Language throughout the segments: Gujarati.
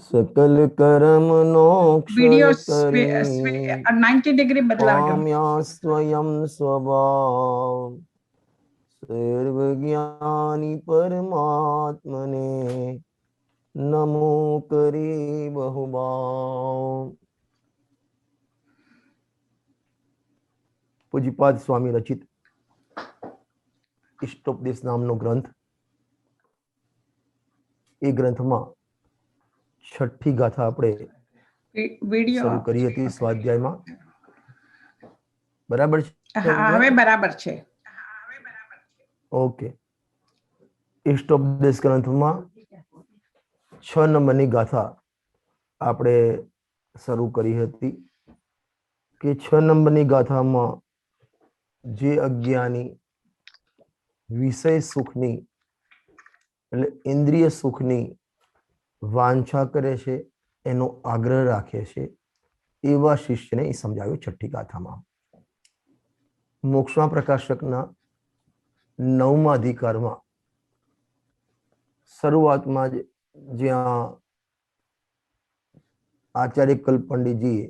सकल कर्म नो वीडियो क्षय करी 90 डिग्री बदलावजो। पाम्या स्वयं स्वभाव सर्वज्ञानी परमात्मने नमो करी बहुभाव। પૂજ્યપાદ સ્વામી રચિત ઇષ્ટોપદેશ નામનો ગ્રંથ, એ ગ્રંથમાં છઠ્ઠી ગાથા આપણે वीडियो શરૂ કરી હતી સ્વાધ્યાયમાં. બરાબર છે? हाँ हमें बराबर छे। ઓકે. ઇષ્ટોપદેશ ગ્રંથમાં 6 નંબરની ગાથા આપણે શરૂ કરી હતી કે 6 નંબરની ગાથામાં જે અજ્ઞાની વિષય સુખની એટલે ઇન્દ્રિય સુખની વાંછા કરે છે, એનો આગ્રહ રાખે છે, એવા શિષ્યને એ સમજાવ્યું છઠ્ઠી ગાથામાં. મોક્ષમાં પ્રકાશકના 9મા અધિકારમાં શરૂઆતમાં જ જ્યાં આચાર્ય કલ્પંડિતજીએ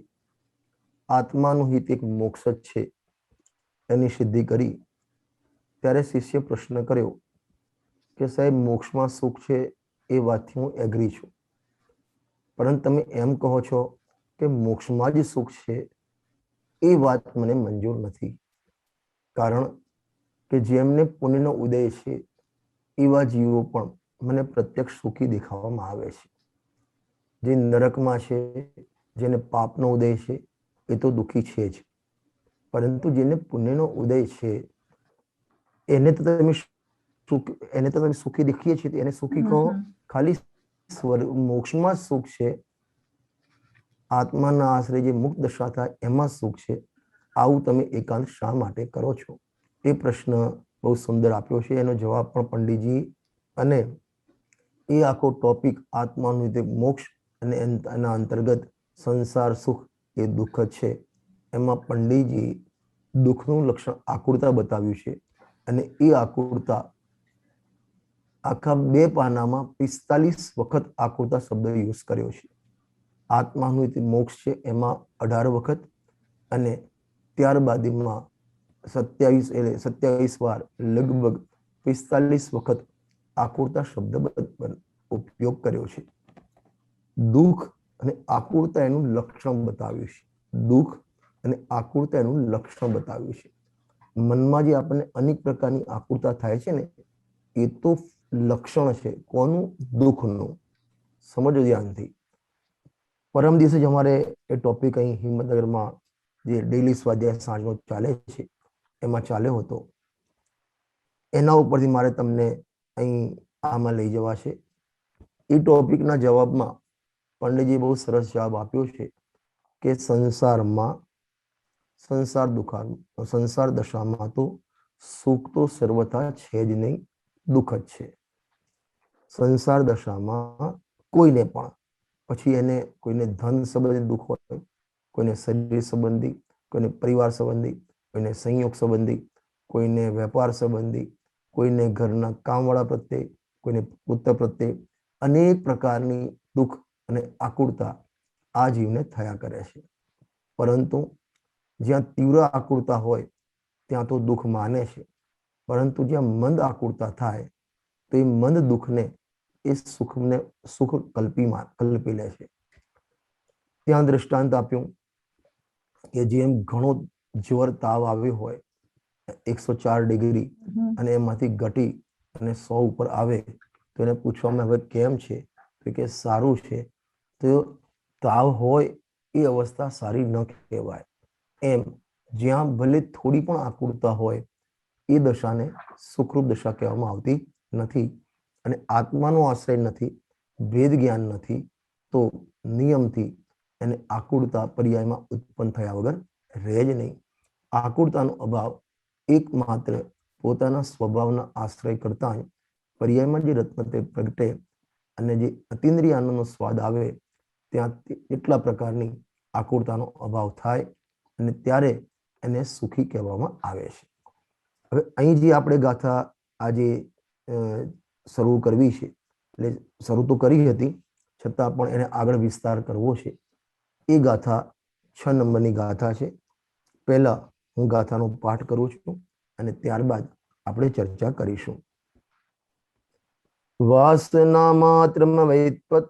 આત્માનું હિત એક મોક્ષ જ છે એની સિદ્ધિ કરી, ત્યારે શિષ્ય પ્રશ્ન કર્યો કે સાહેબ મોક્ષમાં સુખ છે એ વાતથી હું એગ્રી છું, પરંતુ તમે એમ કહો છો કે મોક્ષમાં જ સુખ છે, એ વાત મને મંજૂર નથી. કારણ કે જેમને પુણ્યનો ઉદય છે એવા જીવો પણ મને પ્રત્યક્ષ સુખી દેખાવામાં આવે છે. જે નરકમાં છે, જેને પાપનો ઉદય છે, એ તો દુઃખી છે જ, પરંતુ જેને પુણ્યનો ઉદય છે એને તો તમે સુખી દેખીએ છીએ, એને સુખી કહો. ખાલી મોક્ષમાં સુખ છે, આત્માના આશ્રય જે મુક્ત દશા થાય એમાં સુખ છે, આવું તમે એકાંત શા માટે કરો છો? એ પ્રશ્ન બહુ સુંદર આપ્યો છે. એનો જવાબ પણ પંડિતજી અને એ આખો ટોપિક આત્માનું રીતે મોક્ષ અને એના અંતર્ગત સંસાર સુખ એ દુઃખ છે, એમાં પંડિતજી દુઃખનું લક્ષણ આકુરતા બતાવ્યું છે. અને એ આકુરતા આખા 2 પાનામાં 45 વખત આકુરતા શબ્દ યુઝ કર્યો છે. આત્માનું મોક્ષ છે એમાં 18 વખત અને ત્યારબાદ એમાં 27 વાર લગભગ 45 વખત આકુરતા શબ્દ ઉપયોગ કર્યો છે. દુઃખ અને આકુરતા એનું લક્ષણ બતાવ્યું છે. દુઃખ અને આકુરતા એનું લક્ષણ બતાવ્યું છે. મનમાં જે આપણને અનેક પ્રકારની આકુરતા થાય છે ને, એ તો લક્ષણ છે. કોનું? દુઃખનું. સમજો ધ્યાનથી. પરમ દિવસે જ અમારે એ ટોપિક અહીં હિંમતનગરમાં જે ડેલી સ્વાધ્યાય સાંજનો ચાલે છે એમાં ચાલ્યો હતો. એના ઉપરથી મારે તમને અહીં આમાં લઈ જવા છે. એ ટોપિકના જવાબમાં પંડિતજી બહુ સરસ જવાબ આપ્યો છે કે સંસારમાં સંસાર દશામાં તો સુખ તો સર્વથા છે જ નહીં, દુઃખ જ છે. સંસાર દશામાં કોઈને પણ, પછી એને કોઈને ધન સંબંધી દુઃખ હોય, કોઈને શરીર સંબંધી, કોઈને પરિવાર સંબંધી, કોઈને સંયોગ સંબંધી, કોઈને વેપાર સંબંધી, કોઈને ઘરના કામવાળા પ્રત્યે, કોઈને પુત્ર પ્રત્યે અનેક પ્રકારની દુઃખ અને આકુરતા આ જીવને થયા કરે છે. પરંતુ જ્યાં તીવ્ર આકુરતા હોય ત્યાં તો દુઃખ માને છે, પરંતુ જ્યાં મંદ આકુરતા થાય તો એ મંદ દુઃખને એ સુખને સુખ કલ્પી લે છે. ત્યાં દ્રષ્ટાંત આપ્યું કે જેમ ઘણો જોર તાવ આવ્યો હોય 104 ડિગ્રી અને એમાંથી ઘટી અને 100 ઉપર આવે તો એને પૂછવામાં હવે કેમ છે? તો કે સારું છે. તો તાવ હોય એ અવસ્થા સારી ન કહેવાય. એમ જ્યાં ભલે થોડી પણ આકુરતા હોય એ દશાને સુખરૂપ દશા કહેવામાં આવતી નથી. અને આત્માનો આશ્રય નથી, ભેદ જ્ઞાન નથી, તો નિયમથી એને આકુરતા પર્યાયમાં ઉત્પન્ન થયા વગર રહે જ નહીં. આકુરતાનો અભાવ એકમાત્ર પોતાના સ્વભાવના આશ્રય કરતા પર્યાયમાં જે રત્ન પ્રગટે અને જે અતિન્દ્રિય આનંદનો સ્વાદ આવે ત્યાં એટલા પ્રકારની આકુરતાનો અભાવ થાય અને ત્યારે એને સુખી કહેવામાં આવે છે. હવે અહીં જે આપણે ગાથા આજે શરૂ કરવી છે, એટલે શરૂ તો કરી હતી, છતાં પણ એને આગળ વિસ્તાર કરવો છે. એ ગાથા 6 નંબરની ગાથા છે. પહેલા હું ગાથાનો પાઠ કરું છું અને ત્યારબાદ આપણે ચર્ચા કરીશું. વાસના માત્રમ વૈત્વત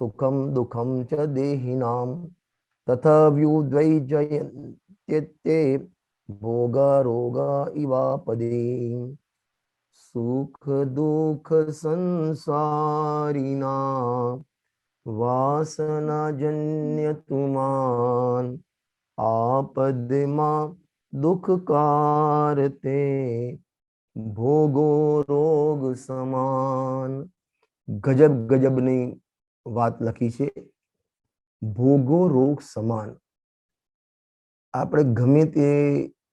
સુખમ દુઃખમ ચ દેહિનામ તથા વ્યુદ્વૈજયત્યતે ભોગા રોગા ઇવાપદે સુખ દુઃખ સંસારીના વાસના જન્ય તુમાન આપદમાં દુઃખ કારતે ભોગો રોગ સમાન. ગજબ ગજબની વાત લખી છે. ભોગો રોગ સમાન. આપણે ગમે તે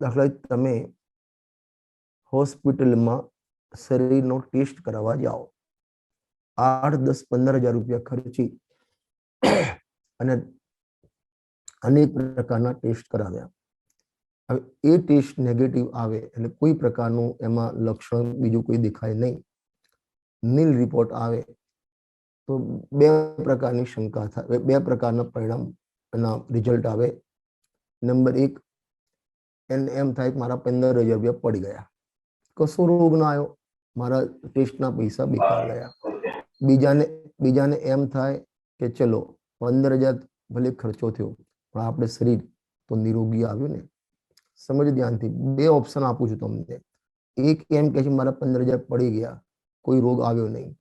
દાખલા તમે હોસ્પિટલમાં શરીરનો ટેસ્ટ કરાવવા જાઓ, 8, 10, 15,000 રૂપિયા ખર્ચી અને અનેક પ્રકારના ટેસ્ટ કરાવ્યા. હવે એ ટેસ્ટ નેગેટિવ આવે એટલે કોઈ પ્રકારનું એમાં લક્ષણ બીજું કોઈ દેખાય નહીં, નીલ રિપોર્ટ આવે તો બે પ્રકારની શંકા થાય, બે પ્રકારના પરિણામ એના રિઝલ્ટ આવે. નંબર 1, એને એમ થાય કે મારા 15,000 રૂપિયા પડી ગયા, કશો રોગ ના આવ્યો, મારા ટેસ્ટના પૈસા બેકાર ગયા. બીજાને એમ થાય કે ચલો 15,000 ભલે ખર્ચો થયો પણ આપણે શરીર તો નિરોગી આવ્યું ને. સમજ ધ્યાનથી, 2 ઓપ્શન આપું છું તમને. એક એમ કે છે મારા 15,000 પડી ગયા, કોઈ રોગ આવ્યો નહીં,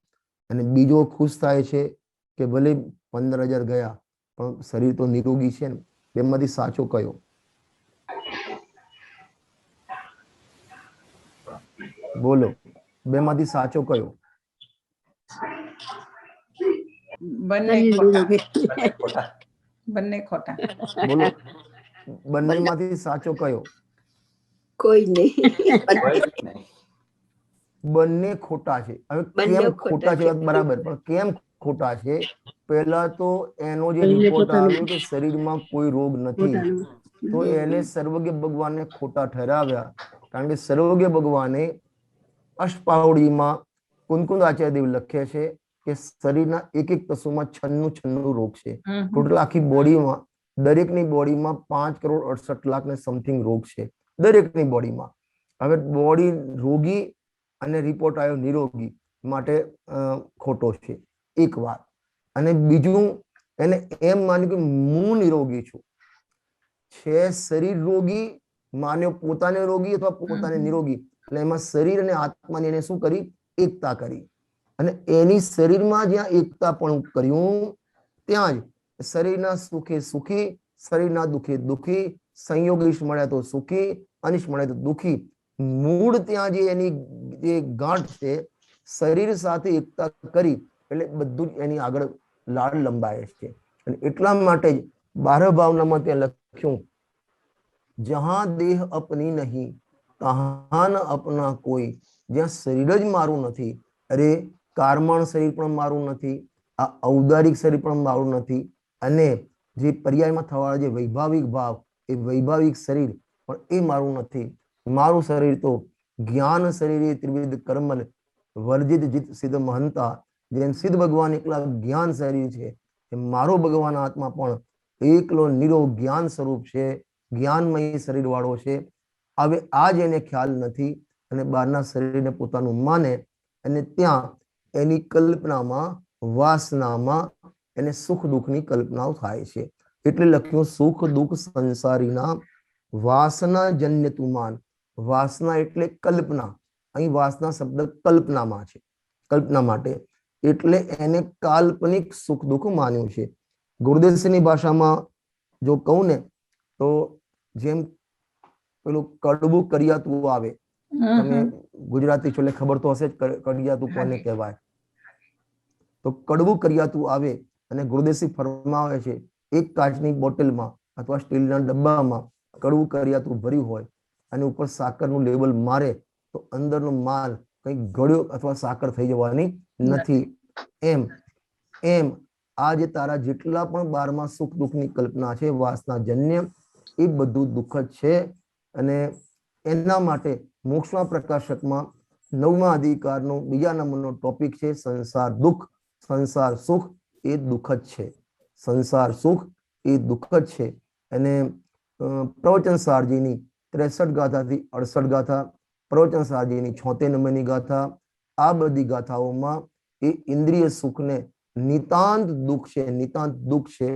અને બીજો ખુશ થાય છે કે ભલે 15,000 ગયા પણ શરીર તો નિરોગી છે ને. બેમાંથી સાચો કયો? બોલો, બેમાંથી સાચો કયો? બંને ખોટા. બંને ખોટા. બોલો, બંનેમાંથી સાચો કયો? કોઈ નહીં. બંને ખોટા છે. હવે કેમ ખોટા છે? બરાબર, પણ કેમ ખોટા છે? પહેલા તો એનો જે રિપોર્ટ આવ્યો કે શરીરમાં કોઈ રોગ નથી, તો એને સર્વજ્ઞ ભગવાને ખોટા ઠરાવ્યા. કારણ કે સર્વજ્ઞ ભગવાને અષ્ટપાવડીમાં કુંકુંદ આચાર્યદેવ લખે છે કે શરીરના એક તત્વમાં 96 રોગ છે. ટોટલ આખી બોડીમાં, દરેકની બોડીમાં 5,68,00,000 ને સમથિંગ રોગ છે, દરેકની બોડીમાં. હવે બોડી રોગી અને રિપોર્ટ આવ્યો નિરોગી, માટે ખોટો છે, એક વાત. અને બીજું, એને એમ માન્યું કે હું નિરોગી છું, છે શરીર રોગી, માન્યો પોતાને રોગી અથવા પોતાને નિરોગી, એટલે એમાં શરીર અને આત્માની એને શું કરી? એકતા કરી. અને એની શરીરમાં જ્યાં એકતા પણ કર્યું ત્યાં જ શરીરના સુખે સુખી, શરીરના દુઃખે દુઃખી, સંયોગ ઈશ મળ્યા તો સુખી, અનિષ્ટ મળે તો દુઃખી. મૂળ ત્યાં જે એની જે ગાંઠ છે, શરીર સાથે એકતા કરી એટલે બધું જ એની આગળ લાડ લંબાય છે. અને એટલા માટે જ 12 ભાવનામાં ત્યાં લખ્યું, જહાં દેહ અપની નહીં તહાં ન અપના કોઈ. જ્યાં શરીર જ મારું નથી, અરે કારમાણ શરીર પણ મારું નથી, આ ઔદારિક શરીર પણ મારું નથી, અને જે પર્યાયમાં થવાના જે વૈભાવિક ભાવ, એ વૈભાવિક શરીર પણ એ મારું નથી. મારું શરીર તો જ્ઞાન શરીરે ત્રિવિધ કર્મલ વર્જિત જીત સિદ્ધ મહંતા. જેમ સિદ્ધ ભગવાન એકલા જ્ઞાન શરીર છે, એ મારો ભગવાન આત્મા પણ એકલો નિરો જ્ઞાન સ્વરૂપ છે, જ્ઞાનમય શરીર વાળો છે. હવે આ જ એને ખ્યાલ નથી અને બહારના શરીરને પોતાનું માને, અને ત્યાં એની કલ્પનામાં, વાસનામાં એને સુખ દુઃખની કલ્પનાઓ થાય છે. એટલે લખ્યું સુખ દુઃખ સંસારીના વાસના જન્ય તુમાન. વાસના એટલે કલ્પના, અહીં વાસના શબ્દ કલ્પનામાં છે, કલ્પના માટે, એટલે એને કાલ્પનિક સુખ દુઃખ માન્યું છે. ગુરુદેવની ભાષામાં જો કહું ને તો જેમ પેલું કડવું કરિયાતું આવે, તમે ગુજરાતી છો એટલે ખબર તો હશે જ કરિયાતું કોને કહેવાય. તો કડવું કરિયાતું આવે અને ગુરુદેવજી ફરમાવે છે, એક કાચની બોટલમાં અથવા સ્ટીલના ડબ્બામાં કડવું કરિયાતું ભર્યું હોય અને ઉપર સાકરનું લેબલ મારે તો અંદરનો માલ કંઈક ગળ્યો અથવા સાકર થઈ જવાની નથી. એમ આજે તારા જેટલા પણ 12મા સુખ દુઃખની કલ્પના છે, વાસના જન્ય, એ બધું દુઃખ જ છે. અને એના માટે મોક્ષના પ્રકાશકમાં 9મા અધિકારનો બીજા નંબરનો ટોપિક છે સંસાર દુઃખ. સંસાર સુખ એ દુઃખદ છે, સંસાર સુખ એ દુઃખદ છે. અને પ્રવચન સારજીની 63 ગાથાથી 68 ગાથા, પ્રવચન સારજીની 76 નંબરની ગાથા, આ બધી ગાથાઓમાં એ ઇન્દ્રિય સુખને નિતાંત દુઃખ છે, નિતાંત દુઃખ છે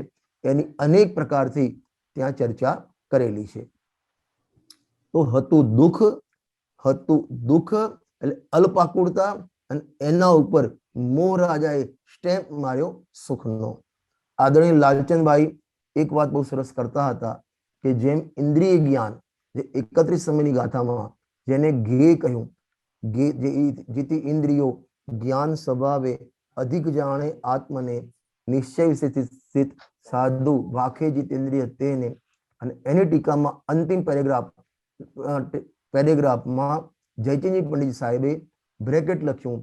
એની અનેક પ્રકારથી ત્યાં ચર્ચા કરેલી છે. તો હતું દુઃખ એટલે અલ્પાકુળતા, અને એના ઉપર મોહ રાજાએ સ્ટેમ્પ માર્યો સુખનો. આદરણીય લાલચંદભાઈ એક વાત બહુ સરસ કરતા હતા કે જેમ ઇન્દ્રિય જ્ઞાન, જે 31 સમયની ગાથામાં જેને ગે કહ્યું, ગે જેથી ઇન્દ્રિયો જ્ઞાન સ્વભાવે અધિક જાણે આત્મને નિશ્ચય સ્થિત સાધુ વાખે જીતેન્દ્રિય તેને. અને એની ટીકામાં અંતિમ પેરેગ્રાફમાં જયચંદજી પંડિત સાહેબે બ્રેકેટ લખ્યું,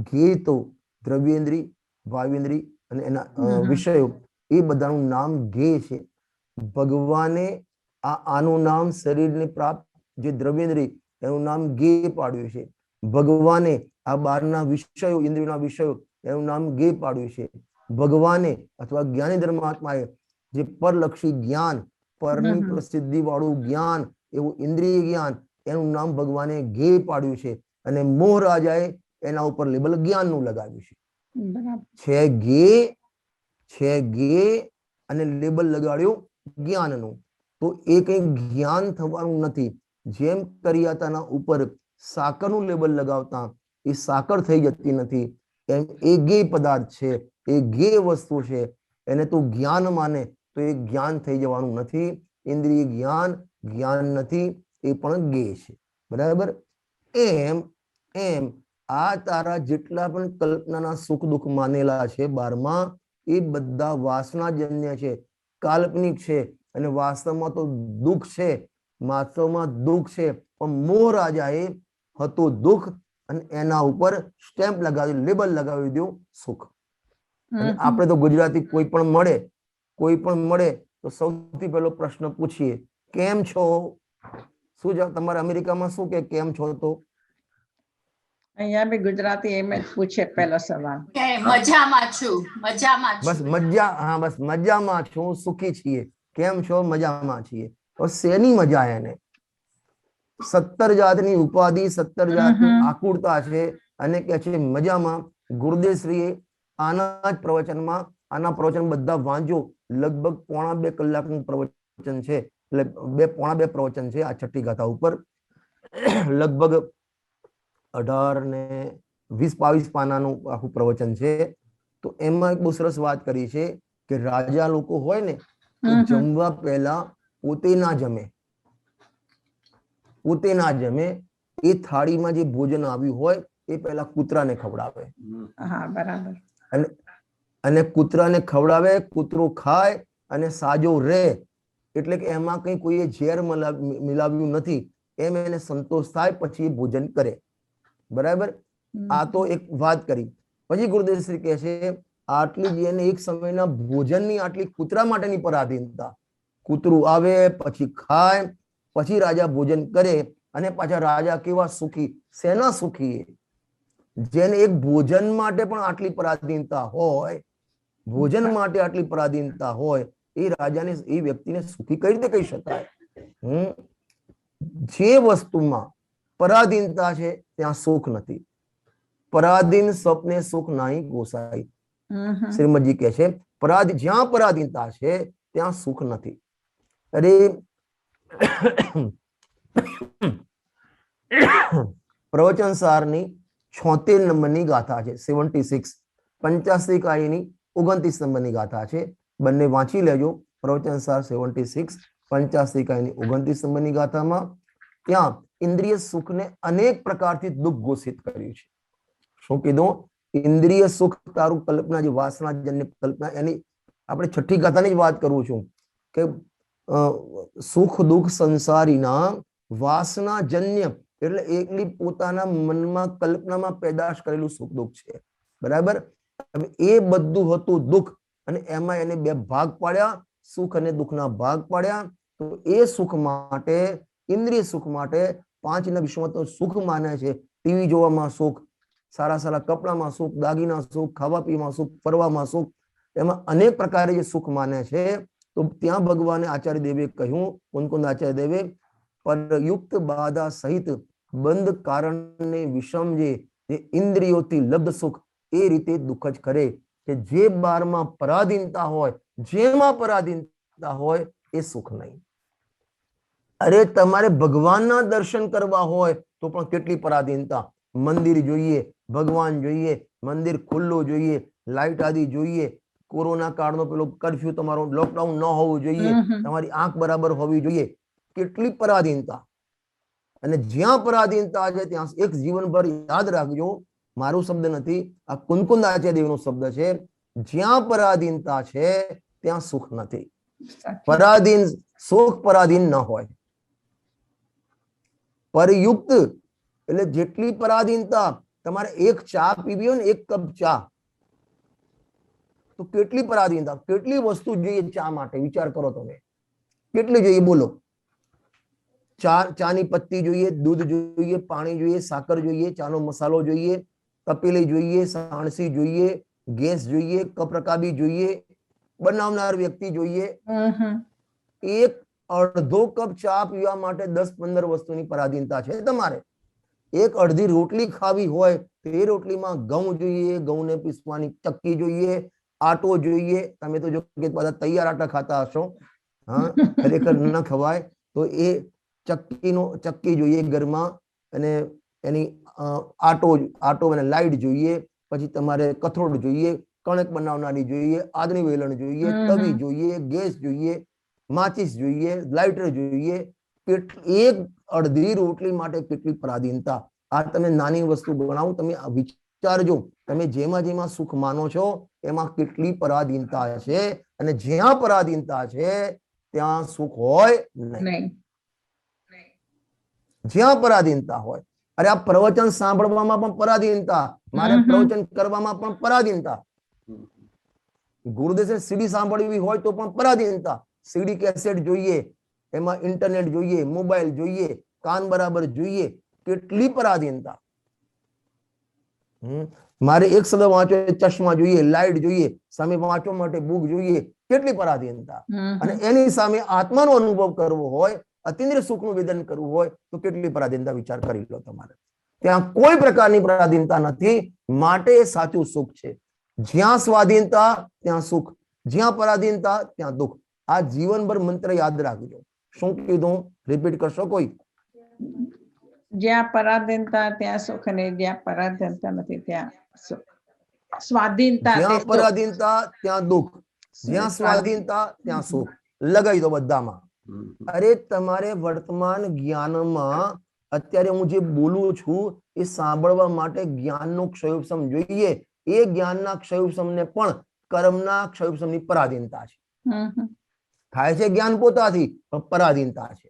ગે તો દ્રવ્યેન્દ્રી, વાયુન્દ્રી અને એના વિષયો એ બધાનું નામ ગે છે. ભગવાને આનું નામ શરીરને પ્રાપ્ત જે દ્રવ્યેન્દ્રી એનું નામ ગે પાડ્યું છે. ભગવાને આ બારના વિષયો, ઇન્દ્રિયોના વિષયો એનું નામ ગે પાડ્યું છે. ભગવાને અથવા જ્ઞાની ધર્માત્માએ જે પરલક્ષી જ્ઞાન, પરની પ્રસિદ્ધિ વાળું જ્ઞાન, એવું ઇન્દ્રિય જ્ઞાન, એનું નામ ભગવાને ગે પાડ્યું છે. અને મોહ રાજાએ એના ઉપર લેબલ જ્ઞાનનું લગાવ્યું છે. છે ગે અને લેબલ લગાડ્યું જ્ઞાનનું. તો એ કઈ જ્ઞાન થવાનું નથી. જેમ કરિયાતાના ઉપર સાકરનું લેબલ લગાવતા એ સાકર થઈ જતી નથી, એમ એ ગે પદાર્થ છે, એ ગે વસ્તુ છે. એને તું જ્ઞાન માને તો એ જ્ઞાન થઈ જવાનું નથી. ઇન્દ્રિય જ્ઞાન જ્ઞાન નથી, એ પણ ગે છે. બરાબર? એમ આ તારા જેટલા પણ કલ્પનાના સુખ દુઃખ માનેલા છે 12માં, એ બધા વાસનાજન્ય છે, કાલ્પનિક છે. અને વાસ્તવમાં તો દુઃખ છે, વાસ્તવમાં દુઃખ છે. પણ મોહ રાજાએ હતું દુઃખ અને એના ઉપર સ્ટેમ્પ લગાવી, લેબલ લગાવી દઉં સુખ. અને આપણે તો ગુજરાતી કોઈ પણ મળે તો સૌથી પહેલો પ્રશ્ન પૂછીએ, કેમ છો? શું તમારે અમેરિકામાં શું કે કેમ છો? તો અહીંયા બી ગુજરાતી એમ જ પૂછે પહેલો સવાલ, મજામાં છું, મજામાં છું. બસ મજામાં છું, સુખી છીએ. કેમ છો? મજામાં છીએ. શેની મજા? એને 17 જાતની ઉપાધિ, 17 જાતની આકુળતા છે અને કે છે મજામાં. ગુરુદેવશ્રીએ આના જ પ્રવચનમાં, આના પ્રવચન બધા વાંચો, લગભગ 1.5 કલાકનું પ્રવચન છે, એટલે 1.5 પ્રવચન છે આ છઠ્ઠી ગાથા ઉપર. લગભગ 18 ને 20-22 પાનાનું આખું પ્રવચન છે. તો એમાં એક બહુ સરસ વાત કરી છે કે રાજા લોકો હોય ને, જમવા પહેલા પોતે ના જમે, એ થાળીમાં જે ભોજન આવ્યું હોય એ પહેલા કૂતરાને ખવડાવે. હા, બરાબર. અને કૂતરાને ખવડાવે, કૂતરો ખાય અને સાજો રહે, એટલે કે એમાં કઈ કોઈએ ઝેર મિલાવ્યું નથી, એમ એને સંતોષ થાય, પછી એ ભોજન કરે. બરાબર? આ તો એક વાત કરી. પછી ગુરુદેવશ્રી કહે છે આટલી જ એને એક સમયના ભોજનની આટલી કૂતરા માટેની પરાધીનતા. કૂતરું આવે પછી ખાય, પછી રાજા ભોજન કરે, અને પાછા રાજા કેવા સુખી, શેના સુખી? જેને એક ભોજન માટે પણ આટલી પરાધીનતા હોય, ભોજન માટે આટલી પરાધીનતા હોય, એ રાજાને, એ વ્યક્તિને સુખી કઈ રીતે કહી શકાય? જે વસ્તુમાં પરાધીનતા છે ત્યાં સુખ નથી. પરાધીન સ્વપ્ને સુખ નાહી ગોસાઈ. શ્રીમદજી કહે છે જ્યાં પરાધીનતા છે ત્યાં સુખ નથી. અરે પ્રવચન સારની 76 નંબરની ગાથા છે, 76, પંચાસી કાયની 29 નંબરની ગાથા છે. બંને વાંચી લેજો. પ્રવચન સાર 76, પંચાસી કાયની 29 નંબરની ગાથામાં ત્યાં ઇન્દ્રિય સુખને અનેક પ્રકારથી દુઃખ ઘોષિત કર્યું છે. શું કીધું? ઇન્દ્રિય સુખ તારું કલ્પના, જે વાસનાજન્ય કલ્પના, એની આપણે છઠ્ઠી ગાથાની જ વાત કરું છું કે સુખ દુઃખ સંસારીના વાસનાજન્ય, એટલે એકલી પોતાના મનમાં કલ્પનામાં પેદાશ કરેલું સુખ દુઃખ છે. બરાબર? એ બધું હતું દુઃખ, અને એમાં એને 2 ભાગ પાડ્યા, સુખ અને દુઃખના ભાગ પાડ્યા. તો એ સુખ માટે, ઇન્દ્રિય સુખ માટે 5 વિશ્વમાં તો સુખ માને છે. ટીવી જોવામાં સુખ, સારા સારા કપડામાં સુખ, દાગીના સુખ, ખાવા પીવામાં સુખ, ફરવામાં સુખ, એમાં અનેક પ્રકારે જે સુખ માને છે. તો ત્યાં ભગવાને આચાર્ય દેવે કહ્યું, કુંદકુંદ આચાર્ય દેવે, પરયુક્ત બાધા સહિત બંધ કારણને વિષમ જે ઇન્દ્રિયોથી લબ્ધ સુખ એ રીતે દુઃખ જ કરે કે જે બારમાં પરાધીનતા હોય, જેમાં પરાધીનતા હોય એ સુખ નહીં. અરે તમારે ભગવાનના દર્શન કરવા હોય તો પણ કેટલી પરાધીનતા. મંદિર જોઈએ, ભગવાન જોઈએ, મંદિર ખુલ્લું જોઈએ, લાઈટ આદિ જોઈએ, કોરોના કાળનો પેલો કર્ફ્યુ તમારો લોકડાઉન ન હોવું જોઈએ, તમારી આંખ બરાબર હોવી જોઈએ, કેટલી પરાધીનતા. અને જ્યાં પરાધીનતા છે ત્યાં એક જીવનભર યાદ રાખજો, મારું શબ્દ નથી, આ કુંદકુંદ આચાર્ય દેવનો શબ્દ છે, જ્યાં પરાધીનતા છે ત્યાં સુખ નથી. પરાધીન સુખ પરાધીન ન હોય. પરયુક્ત એટલે જેટલી પરાધીનતા, તમારે એક ચા પીવી હોય ને, એક કપ ચા, તો કેટલી પરાધીનતા, કેટલી વસ્તુ જોઈએ ચા માટે, વિચાર કરો તમે, કેટલી જોઈએ બોલો. ચાની પત્તી જોઈએ, દૂધ જોઈએ, પાણી જોઈએ, સાકર જોઈએ, ચાનો મસાલો જોઈએ, તપેલી જોઈએ, સાણસી જોઈએ, ગેસ જોઈએ, કપ રકાબી જોઈએ, બનાવનાર વ્યક્તિ જોઈએ. એક અડધો કપ ચા પીવા માટે 10-15 વસ્તુની પરાધીનતા છે તમારે. એક અડધી રોટલી ખાવી હોય તો એ રોટલીમાં ઘઉં જોઈએ, ઘઉંને પીસવાની ચક્કી જોઈએ, આટો જોઈએ. તમે તો જો કે બધા તૈયાર આટા ખાતા હશો, હા, ખરેખર ન ખવાય. તો એ ચક્કી જોઈએ ઘરમાં, અને એની આટો અને લાઈટ જોઈએ. પછી તમારે કથરોટ જોઈએ, કણક બનાવનારી જોઈએ, આદની વેલણ જોઈએ, તવી જોઈએ, ગેસ જોઈએ, માચીસ જોઈએ, લાઇટર જોઈએ. એક અડધી રોટલી માટે કેટલી પરાધીનતા. આ તમે નાની વસ્તુ બનાવો, તમે વિચારજો, તમે જેમાં સુખ માનો છો એમાં કેટલી પરાધીનતા છે. અને જ્યાં પરાધીનતા છે ત્યાં સુખ હોય નહીં. જ્યાં પરાધીનતા હોય. અરે આ પ્રવચન સાંભળવામાં પણ પરાધીનતા, મારે પ્રવચન કરવામાં પણ પરાધીનતા. ગુરુદેવ સીડી સાંભળવી હોય તો પણ પરાધીનતા. સીડી કેસેટ જોઈએ, એમાં ઇન્ટરનેટ જોઈએ, મોબાઈલ જોઈએ, કાન બરાબર જોઈએ, કેટલી પરાધીનતા. મારે એક શબ્દ વાંચો ચશ્મા જોઈએ, લાઈટ જોઈએ, સામે વાંચવા માટે બુક જોઈએ, કેટલી પરાધીનતા. અને એની સામે આત્માનો અનુભવ કરવો હોય, અતિન્દ્રિય સુખનું વેદન કરવું હોય તો કેટલી પરાધીનતા. વિચાર કરી લો તમારે. ત્યાં કોઈ પ્રકારની પરાધીનતા નથી, માટે એ સાચું સુખ છે. જ્યાં સ્વાધીનતા ત્યાં સુખ, જ્યાં પરાધીનતા ત્યાં દુઃખ. આ જીવનભર મંત્ર યાદ રાખજો. શું કીધું, રિપીટ કરશો કોઈ? જ્યાં પરાધીનતા ત્યાં સુખ, અને જ્યાં પરાધીનતા નથી ત્યાં સુખ. સ્વાધીનતા, જ્યાં પરાધીનતા ત્યાં દુઃખ, જ્યાં સ્વાધીનતા ત્યાં સુખ. લગાવી દો બધામાં. અરે તમારે વર્તમાન જ્ઞાનમાં અત્યારે હું જે બોલું છું એ સાંભળવા માટે જ્ઞાનનો ક્ષયોપશમ જોઈએ. એ જ્ઞાનના ક્ષયોપશમને પણ કર્મના ક્ષયોપશમની પરાધીનતા છે. થાય છે જ્ઞાન પોતાથી, પણ પરાધીનતા છે.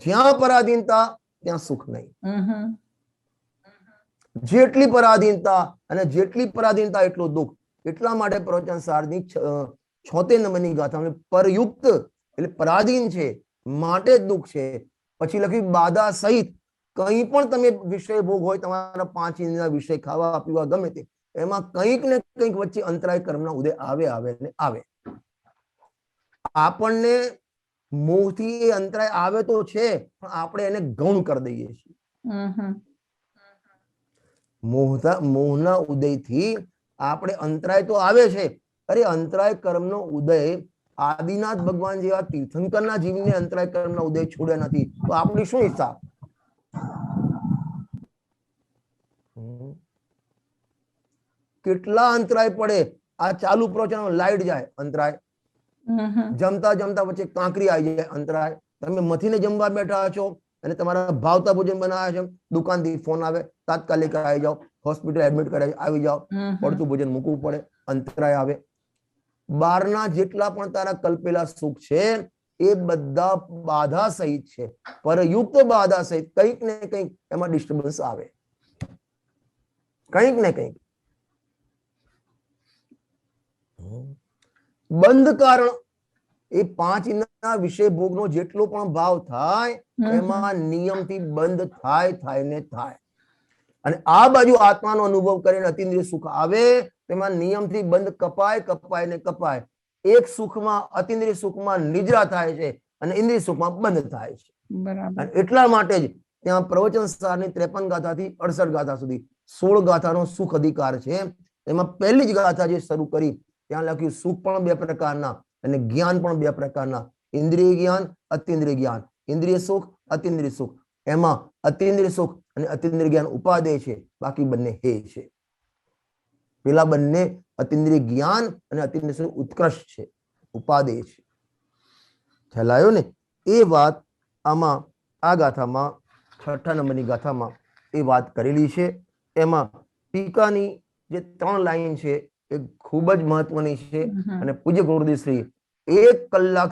જ્યાં પરાધીનતા ત્યાં સુખ નહીં. જેટલી પરાધીનતા અને જેટલી પરાધીનતા એટલું દુઃખ. એટલા માટે પ્રવચન સારની 76 નંબરની ગાથા, પરયુક્ત એટલે પરાધીન છે માટે દુઃખ છે. પછી લખ્યું બાધા સહિત. કંઈ પણ તમે વિષય ભોગ હોય, તમારા 5 ઇન્દ્રિયના વિષય, ખાવા પીવા ગમે તે, એમાં કંઈક ને કંઈક વચ્ચે અંતરાય કર્મના ઉદય આવે. આપણને મોહથી એ અંતરાય આવે તો છે, પણ આપણે એને ગૌણ કરી દઈએ છીએ. મોહના ઉદયથી આપણે અંતરાય તો આવે છે. અરે અંતરાય કર્મનો ઉદય આદિનાથ ભગવાન જેવા તીર્થંકરના જીવને અંતરાય કર્મના ઉદય છોડ્યા નથી, તો આપણી શું હિસાબ? કેટલા અંતરાય પડે. આ ચાલુ પ્રવચન લાઈટ જાય, અંતરાય. જમતા જમતા વચ્ચે કાંકરી આવી જાય, અંતરાય. તમે મથીને જમવા બેઠા છો અને તમારા ભાવતા ભોજન બનાવ્યા છે, દુકાનથી ફોન આવે, તાત્કાલિક આવી જાઓ, હોસ્પિટલ એડમિટ કરાવી આવી જાઓ, પડતું ભોજન મૂકવું પડે, અંતરાય આવે. બહારના જેટલા પણ તારા કલ્પેલા સુખ છે એ બધા બાધા સહિત છે, પરયુક્ત બાધા સહિત. કંઈક ને કંઈક એમાં ડિસ્ટર્બન્સ આવે, કંઈક ને કંઈક. બંધ કારણ એ 5 ઇન્દ્રિયના વિષય ભોગનો જેટલો પણ ભાવ થાય એમાં નિયમથી બંધ થાય ને થાય. અને આ બાજુ આત્માનો અનુભવ કરીને અતિન્દ્રિય સુખ આવે, તેમાં નિયમથી બંધ કપાય કપાય ને કપાય. એક સુખમાં અતિન્દ્રિય સુખમાં નિદ્રા થાય છે અને ઇન્દ્રિય સુખમાં બંધ થાય છે. બરાબર. અને એટલા માટે જ ત્યાં પ્રવચન સારની 53 ગાથાથી 68 ગાથા સુધી 16 ગાથાનો સુખ અધિકાર છે. એમાં પહેલી જ ગાથા જે શરૂ કરી ત્યાં લખ્યું સુખ પણ બે પ્રકારના અને જ્ઞાન પણ બે પ્રકારના, ઇન્દ્રિય જ્ઞાન, અતિન્દ્રિય જ્ઞાન. ઇન્દ્રિય સુખ, અતિન્દ્રિય સુખ. એમાં અતિન્દ્રિય સુખ અને અતિન્દ્રિય જ્ઞાન ઉપાદેય છે, બાકી બંને હે છે. પેલા બંને અતિન્દ્રિય જ્ઞાન અને અતિન્દ્રિય સુખ ઉત્કૃષ્ટ છે, ઉપાદેય છે. ખ્યાલ આવ્યો ને? એ વાત આમાં આ ગાથામાં 6 નંબરની ગાથામાં એ વાત કરેલી છે. એમાં ટીકાની જે 3 લાઈન છે એ ખૂબ જ મહત્વની છે. અને પૂજ્ય ગુરુદેવ શ્રી 1 કલાક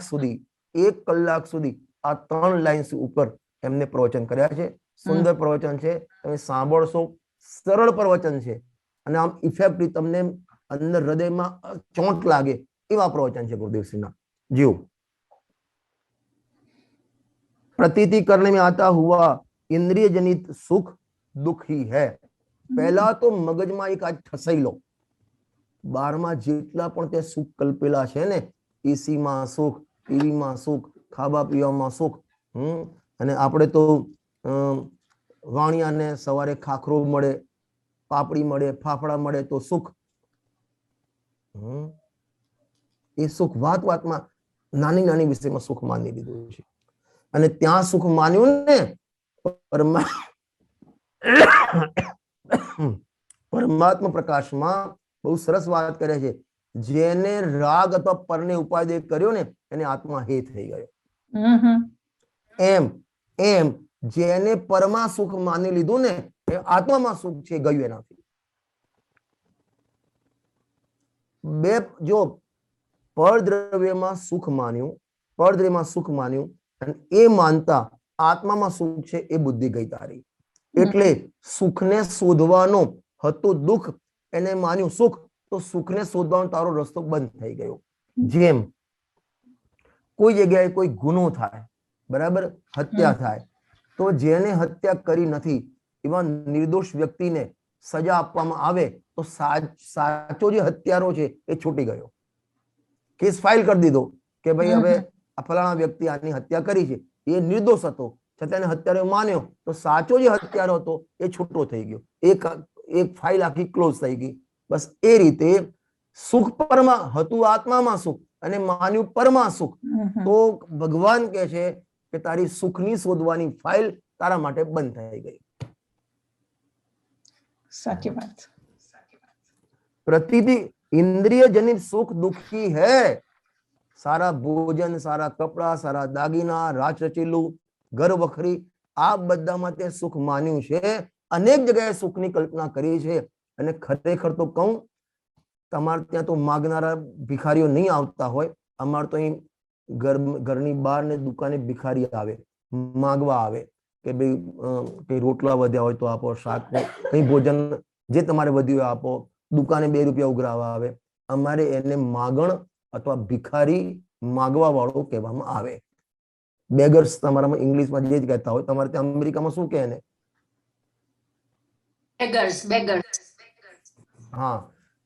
સુધી આ 3 લાઈન ઉપર એમને પ્રવચન કર્યા છે. સુંદર પ્રવચન છે, તમે સાંભળશો. સરળ પ્રવચન છે અને આમ ઇફેક્ટિવ, તમને અંદર હૃદયમાં ચોંટ લાગે એવા પ્રવચન છે ગુરુદેવશ્રીના. જીવ प्रतीति करने में आता हुआ इंद्रिय जनित सुख दुख ही है. पहला तो मगजમાં એક આજ ઠસાઈ લો. 12માં જેટલા પણ તે સુખ કલ્પેલા છે ને, એસી માં સુખ, ટીવી માં સુખ, ખાવા પીવામાં સુખ, અને આપણે તો વાણિયાને સવારે ખાખરો મળે, પાપડી મળે, ફાફડા મળે તો સુખ. એ સુખ વાતમાં નાની નાની વિષયમાં સુખ માની લીધું છે. અને ત્યાં સુખ માન્યું ને પરમાત્મા પ્રકાશમાં બહુ સરસ વાત કરે છે. જેને રાગ અથવા પરને ઉપાદેય કર્યો ને એને આત્મા હે થઈ ગયો. એમ જેને પરમા સુખ માની લીધું ને એ આત્મામાં સુખ છે, ગયું એનાથી. બે જો પરદ્રવ્યમાં સુખ માન્યું અને એ માનતા આત્મામાં સુખ છે એ બુદ્ધિ ગઈ તારી. એટલે સુખને શોધવાનો હતો દુઃખ, એને માન્યું સુખ, તો સુખને શોધવાનો તારો રસ્તો બંધ થઈ ગયો. જેમ કોઈ જગ્યાએ કોઈ ગુનો થાય, બરાબર, હત્યા થાય, તો જેને હત્યા કરી નથી એવા નિર્દોષ વ્યક્તિને સજા આપવામાં આવે તો સાચો જે હત્યારો છે એ છૂટી ગયો. કેસ ફાઇલ કરી દીધો કે ભાઈ હવે આ ફલાણા વ્યક્તિ આની હત્યા કરી છે, એ નિર્દોષ હતો છતાં એને હત્યારો માન્યો તો સાચો જે હત્યારો હતો એ છૂટો થઈ ગયો. એક ફાઇલ આખી ક્લોઝ થઈ ગઈ. બસ એ રીતે સુખ પરમાં હતું, આત્મામાં સુખ, અને માન્યું પરમા સુખ. તો ભગવાન કહે છે કે તારી સુખની શોધવાની ફાઇલ તારા માટે બંધ થઈ ગઈ. સાચી વાત. પ્રતીતિ इंद्रिय जनित सुख दुखी है. सारा भोजन, सारा कपड़ा, सारा दागीना, राज रचेલું, ઘર વખરી, આ બધામાં તે સુખ માન્યું છે. અનેક જગ્યાએ સુખની કલ્પના કરી છે. અને ખરેખર તો કહું, તમારે ત્યાં તો માગનારા ભિખારીઓ નહીં આવતા હોય. અમારે તો અહીં ઘરની બહાર ને દુકાને ભિખારી આવે, માગવા આવે કે ભાઈ કઈ રોટલા વધ્યા હોય તો આપો, શાક, કઈ ભોજન જે તમારે વધ્યું હોય આપો. દુકાને 2 રૂપિયા ઉઘરાવા આવે. અમારે એને માગણ અથવા ભિખારી, માગવા વાળો કહેવામાં આવે. બેગર્સ તમારામાં ઇંગ્લિશમાં જે જ કહેતા હોય, તમારે ત્યાં અમેરિકામાં શું કહે ને? બેગર્સ. હા,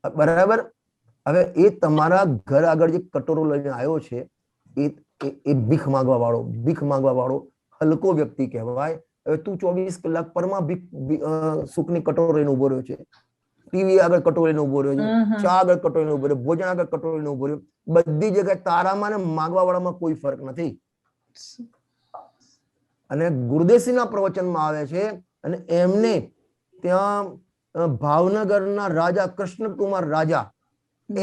બરાબર. હવે એ તમારા ઘર આગળ જે કટોરો લઈને આવ્યો છે એ ભીખ માંગવા વાળો હલકો વ્યક્તિ કહેવાય. હવે તું 24 કલાક પરમાં સુખની કટોરો લઈને ઉભો રહ્યો છે, ટીવી આગળ કટોરો લઈને ઉભો રહ્યો છે, ચા આગળ કટોરો લઈને ઉભો રહ્યો, ભોજન આગળ કટોરો લઈને ઉભો રહ્યો. બધી જગ્યાએ તારામાં ને માંગવા વાળામાં કોઈ ફરક નથી. અને ગુરુદેવસિંહના પ્રવચનમાં આવે છે, અને એમને ત્યાં ભાવનગરના રાજા કૃષ્ણકુમાર રાજા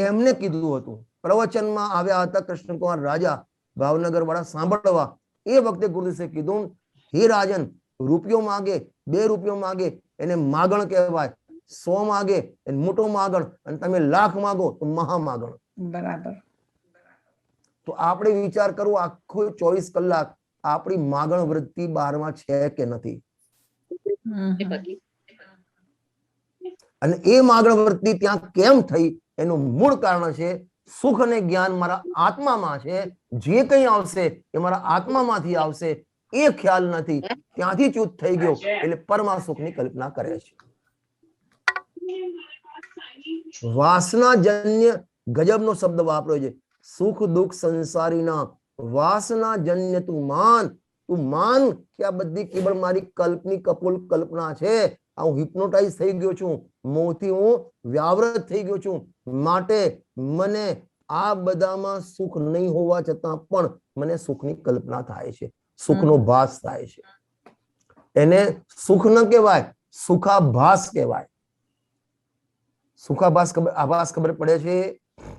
એમને કીધું હતું, પ્રવચનમાં આવ્યા હતા કૃષ્ણકુમાર રાજા ભાવનગર વાળા સાંભળવા. એ વખતે ગુરુદેવે કીધું, હે રાજન, રૂપિયો માગે, 2 રૂપિયો માગે એને માગણ કહેવાય, 100 માગે એને મોટો માગણ, અને તમે લાખ માગો તો મહા માગણ. બરાબર. તો આપણે વિચાર કરવો, આખો 24 કલાક આપણી માગણ વૃત્તિ 12માં છે કે નથી? અને એ માગણ વૃત્તિ ત્યાં કેમ થઈ એનું મૂળ કારણ છે સુખ અને જ્ઞાન મારા આત્મામાં છે. જે કંઈ આવશે એ મારા આત્મામાંથી આવશે એ ખ્યાલ નથી, ત્યાંથી ચ્યુત થઈ ગયો. એટલે પરમા સુખની કલ્પના કરે છે. વાસનાજન્ય ગજબનો શબ્દ વાપર્યો છે. સુખ દુઃખ સંસારીના વાસનાજન્ય તું માન કે આ બધી કેવળ મારી કલ્પની કપોલ કલ્પના છે. હું હિપ્નોટાઇઝ થઈ ગયો છું, મોહથી હું વ્યાવૃત થઈ ગયો છું, માટે મને આ બધામાં સુખ નહીં હોવા છતાં પણ મને સુખની કલ્પના થાય છે, સુખનો ભાસ થાય છે. એને સુખ ન કહેવાય, સુખાભાસ કહેવાય. સુખાભાસ આભાસ ખબર પડે છે?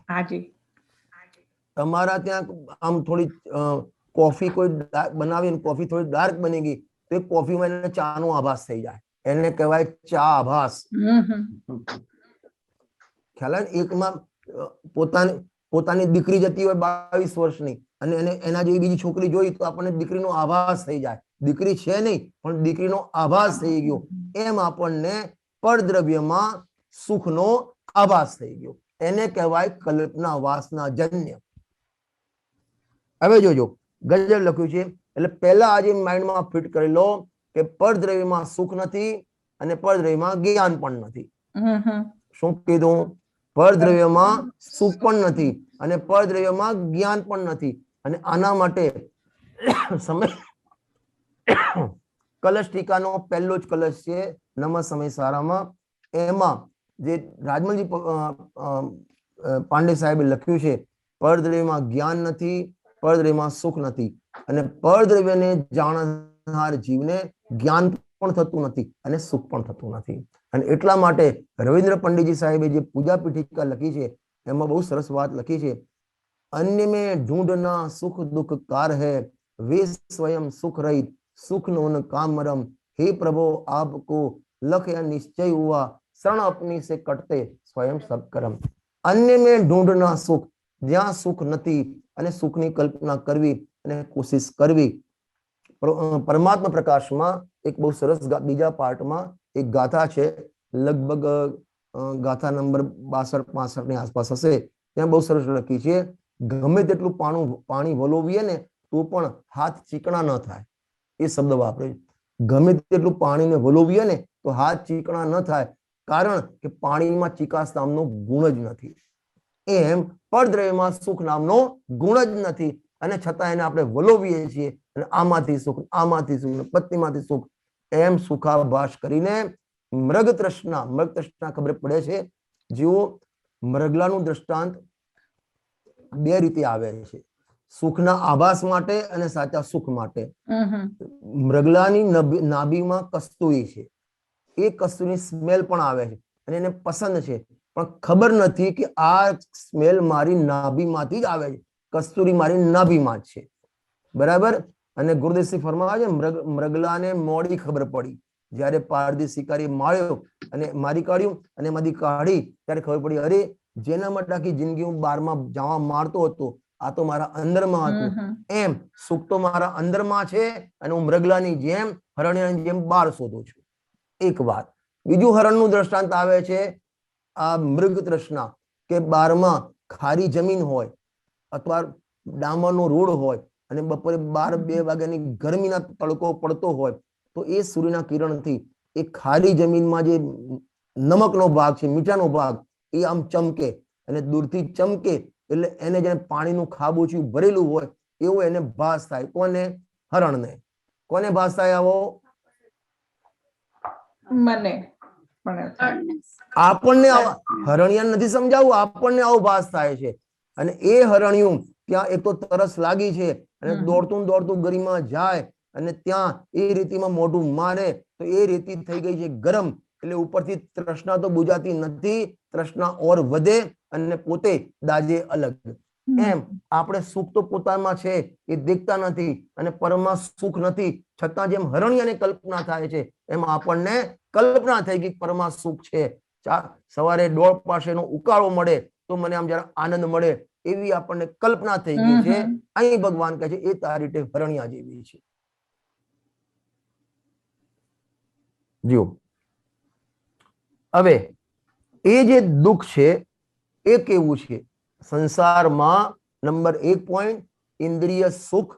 હાજી. તમારા ત્યાં આમ થોડી કોફી કોઈ બનાવી, કોફી થોડી ડાર્ક બની ગઈ તો એ કોફીમાં એને ચાનો આભાસ થઈ જાય, એને કહેવાય ચા આભાસ. ખ્યાલ આવે? એકમાં પોતાની દીકરી જતી હોય 22 વર્ષની અને એને એના જેવી બીજી છોકરી જોઈ તો આપણને દીકરીનો આભાસ થઈ જાય. દીકરી છે નહીં પણ દીકરીનો આભાસ થઈ ગયો. એમ આપણને પરદ્રવ્યમાં સુખનો આભાસ થઈ ગયો, એને કહેવાય કલ્પના વાસનાજન્ય. હવે જોજો ગજબ લખ્યું છે એટલે પહેલા આજે માઇન્ડમાં ફિટ કરી લો કે પરદ્રવ્યમાં સુખ નથી અને પરદ્રવ્યમાં જ્ઞાન પણ નથી. શું કીધું? પરદ્રવ્યમાં સુખ પણ નથી અને પરદ્રવ્યમાં જ્ઞાન પણ નથી. અને આના માટે સમય કલશ ટીકાનો પહેલો જ કલશ છે નમઃ સમય સારામાં. એમાં જે રાજમલજી પાંડે સાહેબે લખ્યું છે પરદ્રવ્યમાં જ્ઞાન નથી, પરદ્રવ્યમાં સુખ નથી અને પરદ્રવ્યને જાણનાર જીવને જ્ઞાન પણ થતું નથી અને સુખ પણ થતું નથી. અને એટલા માટે રવિન્દ્ર પંડિતજી સાહેબે જે પૂજા પીઠિકા લખી છે એમાં બહુ સરસ વાત લખી છે. અન્ય में ढूंढना सुख दुख कार है, वे स्वयं सुख रहित सुख न कामरम, हे प्रभो आपको लख या निश्चय हुआ शरण अपनी से कटते स्वयं सब करम. અન્ય में ढूंढना सुख, જ્યાં સુખ નથી અને સુખની કલ્પના કરવી અને કોશિશ કરવી. પરમાત્મા પ્રકાશમાં એક બહુ સરસ બીજા પાર્ટમાં એક ગાથા છે, લગભગ ગાથા નંબર 62-65 ની આસપાસ હશે. ત્યાં બહુ સરસ લખી છે, ગમે તેટલું પાણી વલોવીએ ને તો પણ હાથ ચીકણા ન થાય. એ શબ્દ વાપરે. ગમે તેટલું પાણીને વલોવીએ ને તો હાથ ચીકણા ન થાય, કારણ કે પાણીમાં ચીકાશ નામનો ગુણ જ નથી. એમ પરદ્રવ્યમાં સુખ નામનો ગુણ જ નથી અને છતાં એને આપણે વલોવીએ છીએ અને આમાંથી સુખ, આમાંથી સુખ, પત્નીમાંથી સુખ, એમ સુખાભાસ કરીને મૃગ તૃષ્ણા ખબર પડે છે. જેઓ મૃગલાનું દ્રષ્ટાંત બે રીતે આવે છે, સુખના આભાસ માટે અને સાચા સુખ માટે. મૃગલાની નાભીમાં કસ્તુરી છે, એ કસ્તુરીની સ્મેલ પણ આવે છે અને એને પસંદ છે, પણ ખબર નથી કે આ સ્મેલ મારી નાભીમાંથી જ આવે છે, કસ્તુરી મારી નાભીમાં જ છે. બરાબર? અને ગુરુદેવસિંહ ફરમાવે છે મૃગલાને મોડી ખબર પડી, જયારે પારધી શિકારી માર્યો અને મારી કાઢ્યું અને એમાંથી કાઢી ત્યારે ખબર પડી, અરે જેના માટે આખી જિંદગી હું બારમાં જવા મારતો હતો આ તો મારા અંદરમાં હતું. એમ સુખ તો મારા અંદરમાં છે અને હું મૃગલાની જેમ, હરણ્યની જેમ બહાર શોધું છું. એક વાત. બીજું હરણનું દ્રષ્ટાંત આવે છે આ મૃગ તૃષ્ણા, કે બારમાં ખારી જમીન હોય અથવા ડામરનો રોડ હોય અને બપોરે 12-2 વાગ્યાની ગરમીના તડકો પડતો હોય તો એ સૂર્યના કિરણથી એ ખારી જમીનમાં જે નમકનો ભાગ છે, મીઠાનો ભાગ, એ આમ ચમકે અને દૂરથી ચમકે એટલે એને જેને પાણીનું ખાબોચિયું ભરેલું હોય એવો એને ભાસ થાય. કોને? હરણને. કોને ભાસ થાય આવો? મને. આપણને હરણિયા નથી સમજાવવું, આપણને આવો ભાસ થાય છે. અને એ હરણિયું ત્યાં એક તો તરસ લાગી છે અને દોડતું ગરીમાં જાય અને ત્યાં એ રેતીમાં મોઢું મારે તો એ રેતી થઈ ગઈ છે ગરમ, એટલે ઉપરથી તૃષ્ણા તો બુજાતી નથી, તૃષ્ણા ઓર વધે અને પોતે દાજે અલગ. એમ આપણે સુખ તો પોતામાં છે એ દેખતા નથી અને પરમાં સુખ નથી, છતાં જેમ હરણિયાને કલ્પના થાય છે એમ આપણને કલ્પના થઈ ગઈ પરમાં સુખ છે. સવારે ડોળ પાસેનો ઉકાળો મળે તો મને આમ જરા આનંદ મળે એવી આપણને કલ્પના થઈ ગઈ છે. અહીં ભગવાન કહે છે એ તારી રીતે હરણિયા જેવી છે. જો હવે એ જે દુઃખ છે એ કેવું છે? સંસારમાં નંબર 1 પોઈન્ટ, ઇન્દ્રિય સુખ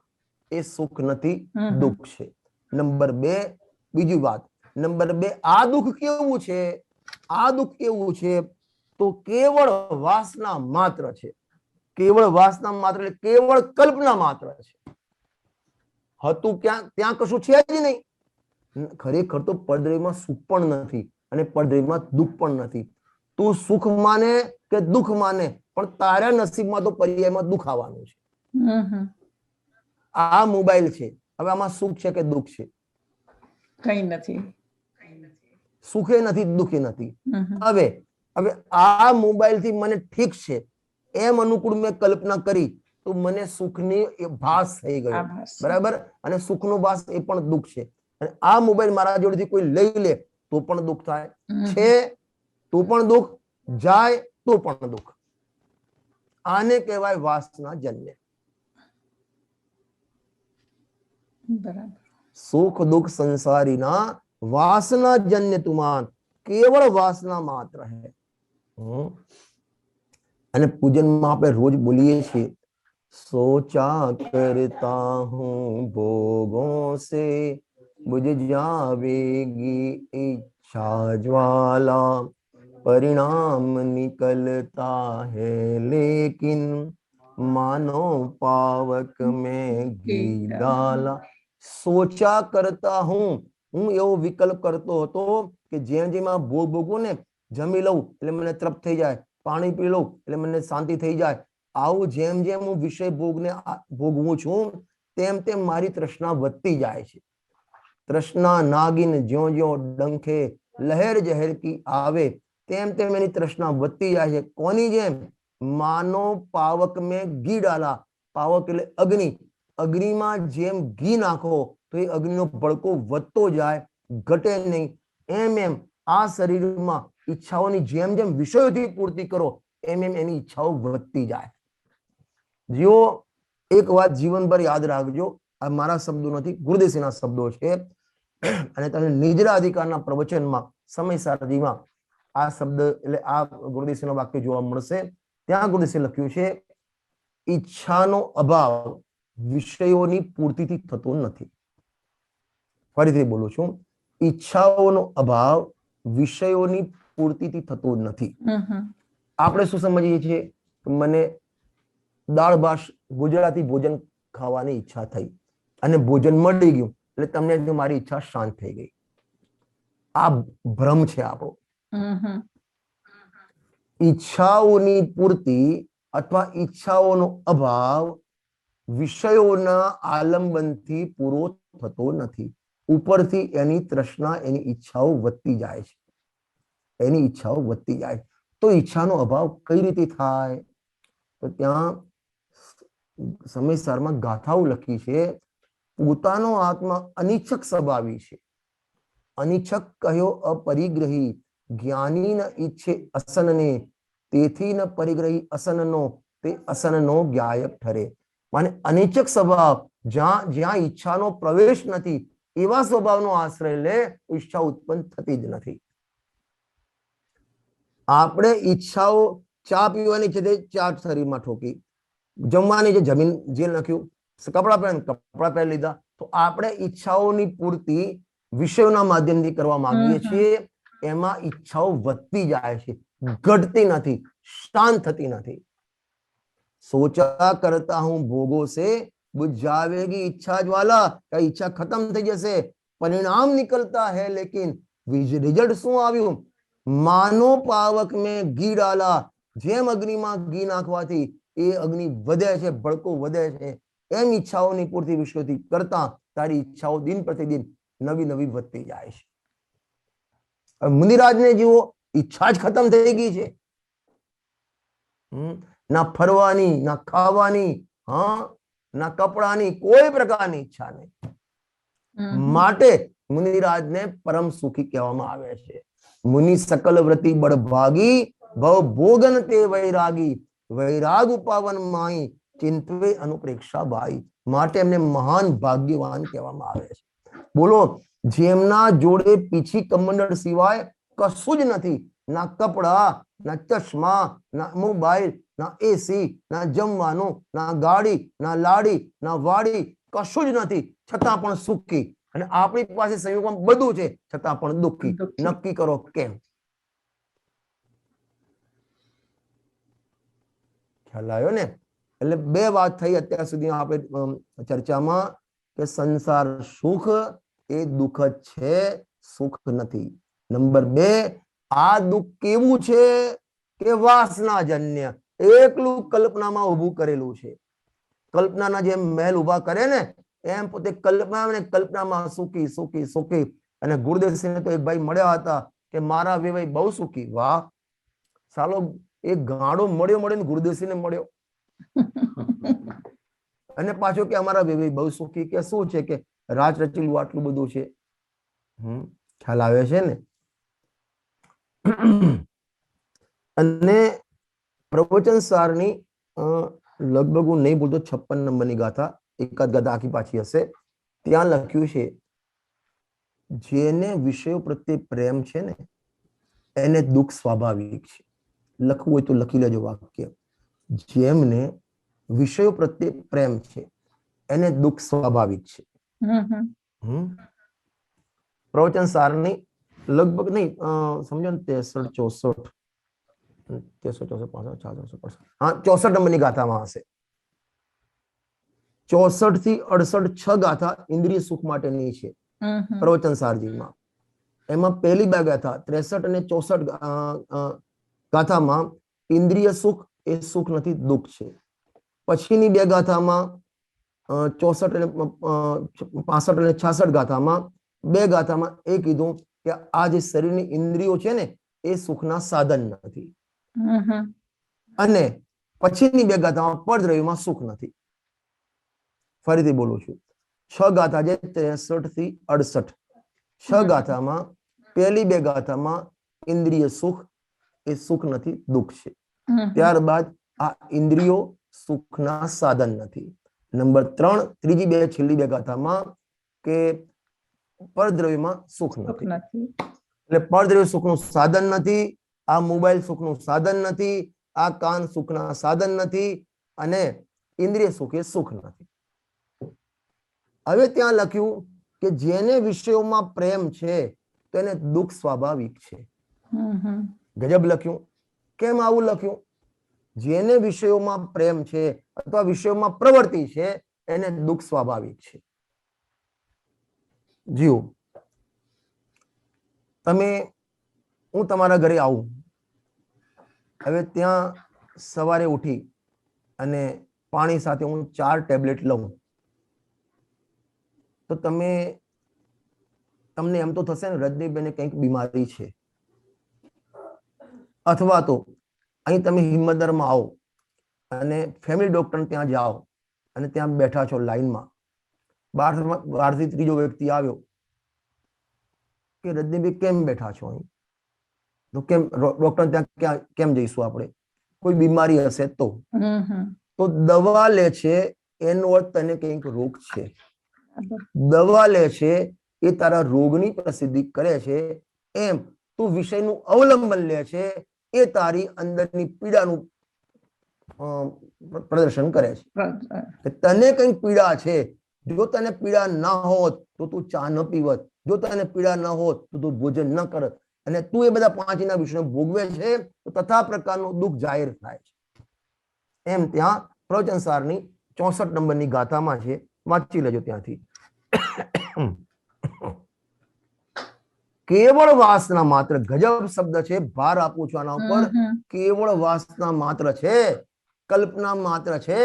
એ સુખ નથી, દુઃખ છે. નંબર 2 બીજી વાત, નંબર 2 આ દુઃખ કેવું છે? આ દુઃખ કેવું છે તો કેવળ વાસના માત્ર છે, કેવળ વાસના માત્ર એટલે કેવળ કલ્પના માત્ર છે. હતું ક્યાં ત્યાં કશું છે જ નહીં. ખરેખર તો પરદ્રવ્યમાં સુખ પણ નથી અને પરદ્રવ્યમાં દુઃખ પણ નથી. તું સુખ માને કે દુઃખ માને પણ તારા નસીબમાં તો પર્યાયમાં દુઃખ આવવાનું છે. આ મોબાઈલ છે, હવે આમાં સુખ છે કે દુઃખ છે? કઈ નથી. સુખે નથી, દુઃખે નથી. હવે હવે આ મોબાઈલ થી મને ઠીક છે એમ અનુકૂળ મેં કલ્પના કરી તો મને સુખની ભાસ થઈ ગયો, બરાબર. અને સુખનો ભાસ એ પણ દુઃખ છે. અને આ મોબાઈલ મારા જોડેથી કોઈ લઈ લે તો પણ દુઃખ થાય છે, તો પણ દુઃખ, જાય તો પણ દુઃખ. આને કહેવાય વાસના જન્ય. બરાબર. સુખ દુઃખ સંસારીના वासना जन्य तुमान, केवल वासना मात्र है. અને પૂજનમાં આપણે રોજ બોલીએ છીએ, सोचा करता हूँ भोगों से बुझ जावेगी इच्छा ज्वाला, परिणाम निकलता है लेकिन मानो पावक में घी डाला. सोचा करता हूँ, હું એવો વિકલ્પ કરતો હતો કે જેમ જેમ આ ભોગ ભોગવું ને, જમી લઉં એટલે મને તૃપ્ત થઈ જાય, પાણી પી લઉં એટલે મને શાંતિ થઈ જાય. આવું જેમ જેમ હું વિષય ભોગને ભોગવું છું તેમ તેમ મારી તૃષ્ણા વધતી જાય છે. તૃષ્ણા નાગિન જ્યો જ્યો ડંખે લહેર જહેર કી આવે, તેમ તેમ એની તૃષ્ણા વધતી જાય છે. કોની જેમ? માનો પાવક મેં ઘી ડાલા. પાવક એટલે અગ્નિ. અગ્નિમાં જેમ ઘી નાખો તો એ અગ્નિનો ભડકો વધતો જાય, ઘટે નહીં. એમ એમ આ શરીરમાં ઈચ્છાઓની જેમ જેમ વિષયોથી પૂર્તિ કરો એમ એમ એની ઈચ્છાઓ વધતી જાય. જીઓ એક વાત જીવનભર યાદ રાખજો, આ મારા શબ્દો નથી, ગુરુદેવના શબ્દો છે. અને તમને નિજરા અધિકારના પ્રવચનમાં સમય સારથીમાં આ શબ્દ એટલે આ ગુરુદેવનું વાક્ય જોવા મળશે. ત્યાં ગુરુદેવે લખ્યું છે, ઈચ્છાનો અભાવ વિષયોની પૂર્તિથી થતો નથી. ફરીથી બોલું છું, ઈચ્છાઓનો અભાવ વિષયોની પૂર્તિથી થતો નથી. આપણે શું સમજીએ છીએ? મને દાળ ભાત ગુજરાતી ભોજન ખાવાની ઈચ્છા થઈ અને ભોજન મળી ગયું એટલે તમને મારી ઈચ્છા શાંત થઈ ગઈ. આ ભ્રમ છે આપણો. ઈચ્છાઓની પૂર્તિ અથવા ઈચ્છાઓનો અભાવ વિષયોના આલંબનથી પૂરો થતો નથી. ઉપરથી એની તૃષ્ણા, એની ઈચ્છાઓ વધતી જાય છે, એની ઈચ્છાઓ વધતી જાય. તો ઈચ્છાનો અભાવ કઈ રીતે થાય? તો ત્યાં સમયસારમાં ગાથાઓ લખી છે, પોતાનો આત્મા અનિચ્છક સ્વભાવી છે. અનિચ્છક કહ્યો અપરિગ્રહી, જ્ઞાની ન ઈચ્છે અસનને, તેથી ન પરિગ્રહી અસનનો, તે અસનનો જ્ઞાયક ઠરે. માને અનિચ્છક સ્વભાવ, જ્યાં ઈચ્છાનો પ્રવેશ નથી એવા સ્વભાવનો આશ્રય લે, ઈચ્છા ઉત્પન્ન થતી જ નથી. આપણે ઈચ્છાઓ, ચા પીવાની છે તે ચા શરીરમાં ઠોકી, જમવાની છે જમીન જે લખ્યું, કપડા પહેરી લીધા. તો આપણે ઈચ્છાઓની પૂર્તિ વિષયોના માધ્યમથી કરવા માંગીએ છીએ, એમાં ઈચ્છાઓ વધતી જાય છે, ઘટતી નથી, શાંત થતી નથી. सोचा करता हूं भोगों से बुझ जावेगी इच्छा ज्वाला, ઈચ્છા ખતમ થઈ જશે, પરિણામ નિકલતા હૈ લેકિન રિઝલ્ટ શું આવ્યું? માનો પાવક મેં ઘી ડાલા, જેમ અગ્નિમાં ઘી નાખવાથી એ અગ્નિ વધે છે, ભડકો વધે છે, એમ ઈચ્છાઓની પૂર્તિ વિષયોથી કરતા તારી ઈચ્છાઓ દિન પ્રતિદિન નવી નવી વધતી જાય છે. મુનિરાજને જુઓ, ઈચ્છા જ ખતમ થઈ ગઈ છે. ના ફરવાની, ના ખાવાની, ના કપડાની, કોઈ પ્રકારની ઈચ્છા નહીં. માટે મુનિરાજને પરમ સુખી કહેવામાં આવે છે. મુનિ સકલ વ્રતિ બળભાગી, ભવ ભોગન તે વૈરાગી, વૈરાગ ઉપાવન માઈ, ચિંતવે અનુપ્રેક્ષા બાઈ. માટે એમને મહાન ભાગ્યવાન કહેવામાં આવે છે. બોલો, જેમના જોડે પીછી કમંડળ સિવાય કશું જ નથી, ના કપડા, ના ચશ્મા, ના મોબાઈલ, ના એસી, ના જમવાનું, ના ગાડી, ના લાડી, ના વાડી, કશું જ નથી, છતાં પણ સુખી. અને આપણી પાસે સંયોગમાં બધું છે છતાં પણ દુઃખી. નક્કી કરો કેમ? ખ્યાલ આવ્યો ને? એટલે બે વાત થઈ અત્યાર સુધી આપણે ચર્ચામાં કે સંસાર સુખ એ દુઃખ જ છે, સુખ નથી. નંબર 2, આ દુઃખ કેવું છે કે વાસનાજન્ય, એકલું કલ્પનામાં ઊભું કરેલું છે. કલ્પનાના જેમ મહેલ ઉભા કરે ને એમ પોતે કલ્પનામાં સુખી સુખી સુખી. અને ગુરુદેવસિંહને તો એક ભાઈ મળ્યા હતા કે મારા વેવાઈ બહુ સુખી. વાહ, સાલો એક ગાડો મળ્યો ગુરુદેવસિંહને મળ્યો અને પાછો કે અમારા વેવાઈ બહુ સુખી. કે શું છે કે રાજ રચેલું આટલું બધું છે. ખ્યાલ આવે છે ને? અને પ્રવચન સારની લગભગ હું નહીં બોલતો 56 નંબરની ગાથા, એકાદ ગાથા આખી પાછી હશે, ત્યાં લખ્યું છે જેને વિષયો પ્રત્યે પ્રેમ છે ને એને દુઃખ સ્વાભાવિક છે. લખવું હોય તો લખી લેજો વાક્ય. જેમને વિષયો પ્રત્યે પ્રેમ છે એને દુઃખ સ્વાભાવિક છે. પ્રવચન સારની લગભગ નહીં સમજો ને 63, 64, 64 નંબરની ગાથામાં હશે. 64 થી 68 6 ગાથા ઇન્દ્રિય સુખ માટેની છે પ્રવચન સારજીમાં. એમાં પહેલી 2 ગાથા 63 અને 64 ગાથામાં ઇન્દ્રિય સુખ એ સુખ નથી, દુઃખ છે. પછીની 2 ગાથામાં 64 અને 65 અને 66 ગાથામાં 2 ગાથામાં એ કીધું કે આ જે શરીરની ઇન્દ્રિયો છે ને એ સુખના સાધન નથી. અને પછીની 2 ગાથામાં પરદ્રવ્યમાં સુખ નથી. ફરીથી બોલું છું, 6 ગાથા છે 63 થી 68. 6 ગાથામાં પહેલી 2 ગાથામાં ઇન્દ્રિય સુખ એ સુખ નથી, દુઃખ છે. ત્યારબાદ આ ઇન્દ્રિયો સુખના સાધન નથી. નંબર 3 ત્રીજી 2 છેલ્લી 2 ગાથામાં કે પરદ્રવ્યમાં સુખ નથી. એટલે પરદ્રવ્ય સુખનું સાધન નથી, આ મોબાઈલ સુખનું સાધન નથી, આ કાન સુખના સાધન નથી, અને ઇન્દ્રિય સુખ એ સુખ નથી. હવે ત્યાં લખ્યું કે જેને વિષયોમાં પ્રેમ છે તેને દુઃખ સ્વાભાવિક છે. ગજબ લખ્યું. કેમ આવું લખ્યું? જેને વિષયોમાં પ્રેમ છે અથવા વિષયોમાં પ્રવૃત્તિ છે એને દુઃખ સ્વાભાવિક છે. જીવ હું તમારા ઘરે આવું, હવે ત્યાં સવારે ઉઠી અને પાણી સાથે હું 4 ટેબ્લેટ લઉં તો તમને એમ તો થશે ને રજનીબેને કંઈક બીમારી છે. અથવા તો અહીં તમે હિંમતનગરમાં આવો અને ફેમિલી ડોક્ટર ત્યાં જાઓ અને ત્યાં બેઠા છો લાઈનમાં, બહારથી ત્રીજો વ્યક્તિ આવ્યો કે રજનીભાઈ કેમ બેઠા છો અહીં? તો કેમ ડોક્ટર ત્યાં કેમ જઈશું આપણે? કોઈ બીમારી હશે તો દવા લે છે એનો અર્થ તને કંઈક રોગ છે. દવા લે છે એ તારા રોગની પ્રસિદ્ધિ કરે છે. એમ તું વિષયનું અવલંબન લે છે એ તારી અંદરની પીડાનું પ્રદર્શન કરે છે. તને કંઈક પીડા છે, જો તને પીડા ના હોત તો તું ચા ન પીવત, જો તને પીડા ન હોત તો તું ભોજન ન કરત, અને તું એ બધા 5 વિષયો ભોગવે છે તો તથા પ્રકારનું દુઃખ જાહેર થાય છે. એમ ત્યાં પ્રવચન સારની 64 નંબરની ગાથામાં છે, વાંચી લેજો ત્યાંથી. કેવળ વાસના માત્ર, ગજબ શબ્દ છે, ભાર આપું છું આના ઉપર. કેવળ વાસના માત્ર છે, કલ્પના માત્ર છે.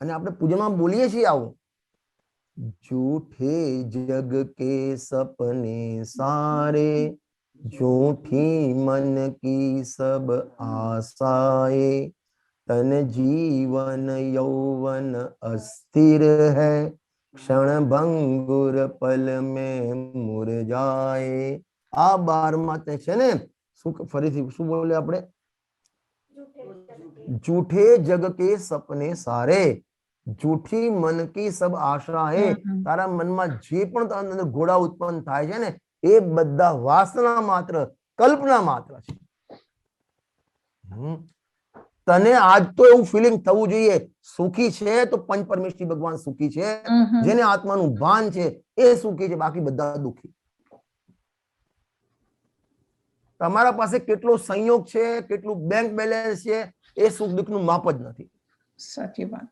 અને આપણે પૂજનમાં બોલીએ છીએ આવું, झूठे जग के सपने सारे, झूठी मन की सब आशाएं, तन जीवन यौवन अस्थिर है, क्षण भंगुर पल में मुरझाए. આ 12 તે છે ને ફરીથી શું બોલે આપણે? झूठे जग के सपने सारे, झूठी मन की सब आशाएं. તારા મનમાં જે પણ અંદર ઘોડા ઉત્પન્ન થાય છે ને એ બધા વાસના માત્ર, કલ્પના માત્ર છે. તને આજ તો એવું ફિલિંગ થવું જોઈએ સુખી છે તો પંચ પરમેશ્વરી ભગવાન સુખી છે, જેને આત્માનું ભાન છે એ સુખી છે, બાકી બધા દુઃખી. તમારા પાસે કેટલો સંયોગ છે, કેટલું બેંક બેલેન્સ છે, એ સુખ દુઃખનું માપ જ નથી. સાચી વાત.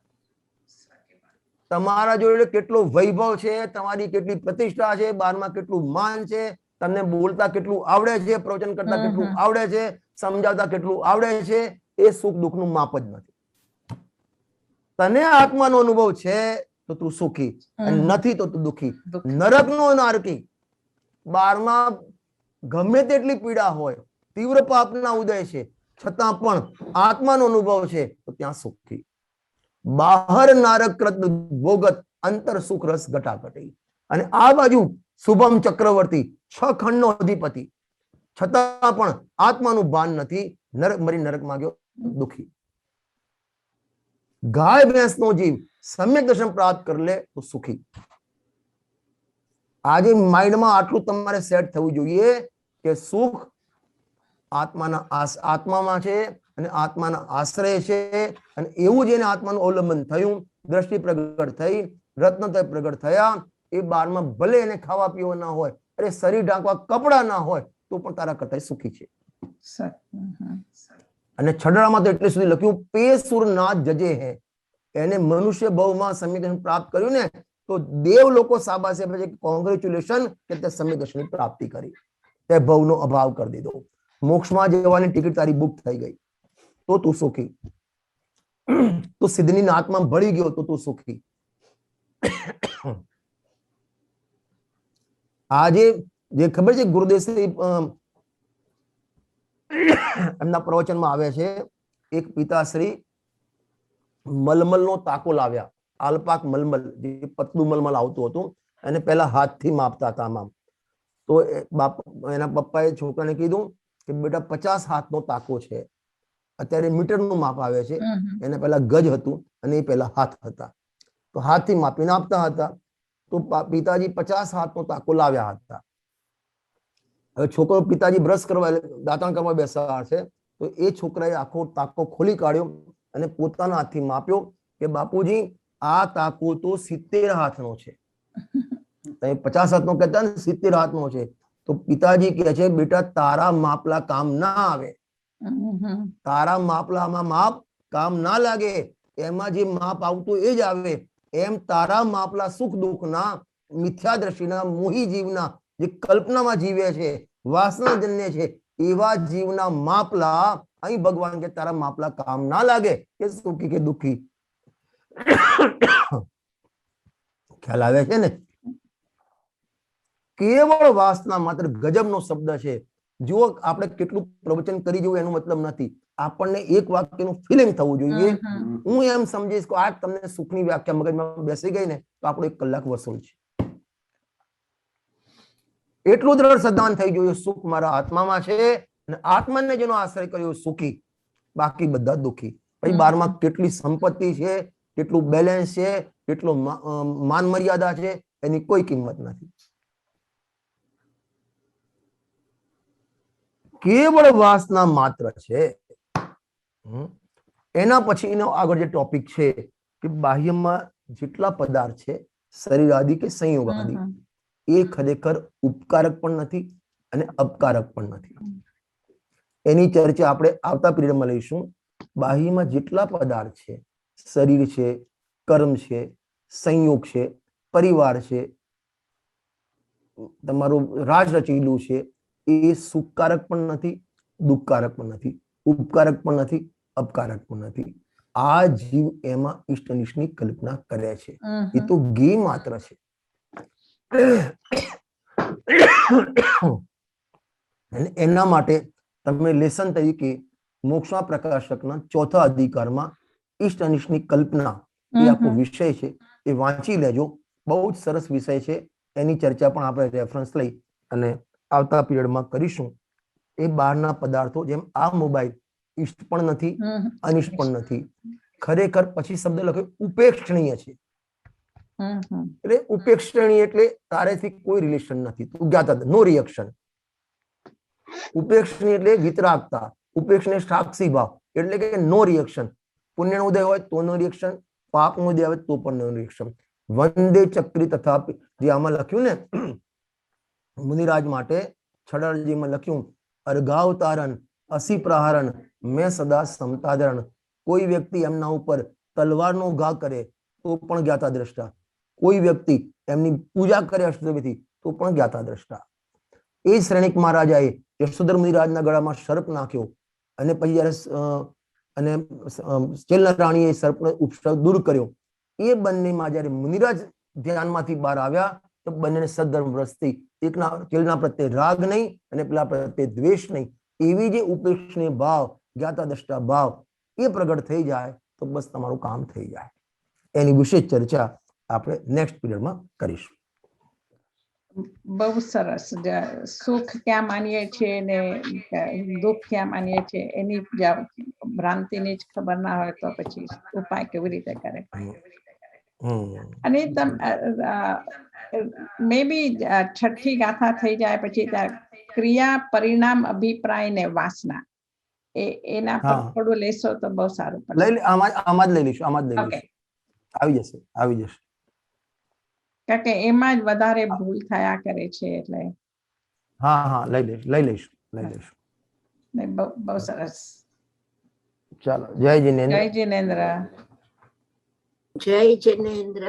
તમારા જોડે કેટલો વૈભવ છે, તમારી કેટલી પ્રતિષ્ઠા છે, બારમાં કેટલું માન છે, તમને બોલતા કેટલું આવડે છે, પ્રવચન કરતા કેટલું આવડે છે, સમજાવતા કેટલું આવડે છે, એ સુખ દુઃખનું માપ જ નથી. તને આત્માનો અનુભવ છે તો તું સુખી, અને નથી તો તું દુઃખી. નરકનો નારકી. બારમાં ગમે તેટલી પીડા હોય, તીવ્ર પાપના ઉદય છે, છતાં પણ આત્માનો અનુભવ છે તો ત્યાં સુખી. બહાર નારકૃત ભોગત અંતર સુખ રસ ઘટાઘટી. અને આ બાજુ શુભમ ચક્રવર્તી 6 ખંડનો અધિપતિ, છતાં પણ આત્માનું ભાન નથી, નરક મરી નરકમાં ગયો, દુઃખી. ગાય ભેંસનો જીવ સમ્યક દર્શન પ્રાપ્ત કરી લે તો સુખી. આજે માઇન્ડમાં આટલું તમારે સેટ થવું જોઈએ કે સુખ આત્મામાં છે અને આત્માના આશ્રય છે. અને એવું જેને આત્માનું અવલંબન થયું, દ્રષ્ટિ પ્રગટ થઈ, રત્નતય પ્રગટ થયા, એ બારમાં ભલે એને ખાવા પીવા ના હોય, અરે શરીર ઢાંકવા કપડા ના હોય, તો પણ તારા કરતા સુખી છે. અને છડરામાં તો એટલે સુધી લખ્યું, પે સુરનાથ જજે હે. એને મનુષ્ય ભાવમાં સમ્યક દર્શન પ્રાપ્ત કર્યું ને, તો દેવ લોકો શાબાશે આપે છે, કોંગ્રેચ્યુલેશન કે તે સમ્યક દર્શનની પ્રાપ્તિ કરી, તે ભવનો અભાવ કરી દીધો, મોક્ષમાં જવાની ટિકિટ તારી બુક થઈ ગઈ, તો તું સુખી. તો સિદ્ધની આત્મા ભળી ગયો તો તું સુખી. આજે જે ખબર છે, ગુરુદેવ એમના પ્રવચનમાં આવે છે, એક પિતાશ્રી મલમલનો તાકો લાવ્યા, આલપાક મલમલ, જે પતલું મલમલ આવતું હતું, અને પહેલા હાથથી માપતા હતા આમ. તો એના પપ્પાએ છોકરાને કીધું કે બેટા 50 હાથનો તાકો છે. અત્યારે મીટરનું માપ આવે છે, એને પહેલા ગજ હતું અને એ પહેલા હાથ હતા, તો હાથથી માપીને આપતા હતા. તો પિતાજી 50 હાથનો તાકો લાવ્યા હતા. હવે છોકરો પિતાજી બ્રશ કરવા દાંતણ કરવા બેસા છે, તો એ છોકરાએ આખો તાકો ખોલી કાઢ્યો અને પોતાના હાથથી માપ્યો કે બાપુજી આ તાકો તો 70 હાથનો છે. તમે 50 હાથનો કહેતા ને, 70 હાથનો છે. તો પિતાજી કહે છે, બેટા તારા માપલા કામ ના આવે, તારા માપલામાં માપ કામ ના લાગે, એમાં જે માપ આવતું એ જ આવે. એમ તારા માપલા સુખ દુઃખના, મિથ્યા દ્રષ્ટિના, મોહી જીવના, જે કલ્પનામાં જીવે છે, વાસનાજન્ય છે, એવા જીવના માપલા અહીં ભગવાન કે તારા માપલા કામ ના લાગે, કે સુખી કે દુઃખી. ખ્યાલ આવે છે ને? કેવળ વાસના માત્ર ગજબનો શબ્દ છે. જો આપણે કેટલું પ્રવચન કરી જવું એનો મતલબ નથી, આપણને એક વાક્યનું ફિલિંગ થવું જોઈએ. હું એમ સમજીશ કે આ તમને સુખની વ્યાખ્યા મગજમાં બેસી ગઈ ને, તો આપણો 1 કલાક વસૂલ છે. એટલું દ્રઢ સિદ્ધાંત થઈ જોઈએ, સુખ મારા આત્મામાં છે, અને આત્માને જેનો આશ્રય કર્યો સુખી, બાકી બધા દુઃખી. પછી બારમાં કેટલી સંપત્તિ છે, કેટલું બેલેન્સ છે, કેટલો માન મર્યાદા છે, એની કોઈ કિંમત નથી. કેવળ વાસના માત્ર છે. એના પછીનો આગળ જે ટોપિક છે કે બાહ્યમાં જેટલા પદાર્થ છે, શરીર આદિ કે સંયોગ આદિ, એ ખરેખર ઉપકારક પણ નથી અને અપકારક પણ નથી. એની ચર્ચા આપણે આવતા પીરિયડમાં લઈશું. બાહ્યમાં જેટલા પદાર્થ છે, શરીર છે, કર્મ છે, સંયોગ છે, પરિવાર છે, તમારું રાજ રચેલું છે, એ સુખકારક પણ નથી, દુઃખકારક પણ નથી, ઉપકારક પણ નથી, અપકારક પણ નથી. આ જીવ એમાં ઈષ્ટ અનિષ્ટની કલ્પના કરે છે. એ તો ગે માત્ર છે. એના માટે તમે લેસન તરીકે મોક્ષા પ્રકાશકના 4થા અધિકારમાં ઈષ્ટ અનિષ્ટની કલ્પના, એ આખો વિષય છે, એ વાંચી લેજો. બહુ જ સરસ વિષય છે. એની ચર્ચા પણ આપણે રેફરન્સ લઈ અને આવતા પીરિયડમાં કરીશું. એ બહારના પદાર્થો, જેમ આ મોબાઈલ ઈષ્ટ પણ નથી, અનિષ્ટ પણ નથી. ખરેખર પછી શબ્દ લખ્યો ઉપેક્ષણીય છે. એટલે ઉપેક્ષણીય એટલે તારેથી કોઈ રિલેશન નથી, તું જ્ઞાતા, નો રિએક્શન. ઉપેક્ષણીય એટલે વિતરાગતા, ઉપેક્ષણીય સાક્ષી ભાવ, એટલે કે નો રિએક્શન. પુણ્યનો ઉદય હોય તો નો રિએક્શન, પાપનો ઉદય હોય તો પણ નો રિએક્શન. વંદે ચક્રી તથાપી, જે આમાં લખ્યું ને મુનિરાજ માટે, છડાજીમાં લખ્યું, અર્ઘાવતારણ, અસી પ્રહારણ, મેં સદા સમતા ધરણ. કોઈ વ્યક્તિ એમના ઉપર તલવારનો ઘા કરે તો પણ જ્ઞાતા દ્રષ્ટા, કોઈ વ્યક્તિ એમની પૂજા કરે અષ્ટદેવીથી તો પણ જ્ઞાતા દ્રષ્ટા. એ શ્રેણિક મહારાજાએ યશોધર મુનિરાજના ગળામાં સર્પ નાખ્યો અને પછી જયારે ચેલના રાણીએ સર્પનો ઉપદ્રવ દૂર કર્યો, એ બંનેમાં જયારે મુનિરાજ ધ્યાનમાંથી બહાર આવ્યા તો બંનેને સદ્ધર્મ વ્રસ્તી, એકના ચેલના પ્રત્યે રાગ નહીં અને પેલા પ્રત્યે દ્વેષ નહીં, એવી જે ઉપેક્ષણીય ભાવ, જ્ઞાતા દ્રષ્ટા ભાવ એ પ્રગટ થઈ જાય તો બસ તમારું કામ થઈ જાય. એની વિશેષ ચર્ચા આપણે નેક્સ્ટ પીરિયડમાં કરીશું. બહુ સરસ. સુખ ક્યાં માનીએ છીએ ને દુઃખ ક્યાં માનીએ છીએ એની ભ્રાંતિની જ ખબર ના હોય તો પછી ઉપાય કેવી રીતે કરે. અને મે બી છઠ્ઠી ગાથા થઈ જાય પછી ક્રિયા પરિણામ અભિપ્રાય ને વાસના એના પર થોડું લેશો તો બહુ સારું પડે. આમાં જ લઈ લઈશું. આવી જશે. કારણ કે એમાં જ વધારે ભૂલ થયા કરે છે એટલે. હા લઈ લઈશું. બહુ સરસ. ચાલો, જય જિનેન્દ્ર. જય જિનેન્દ્ર.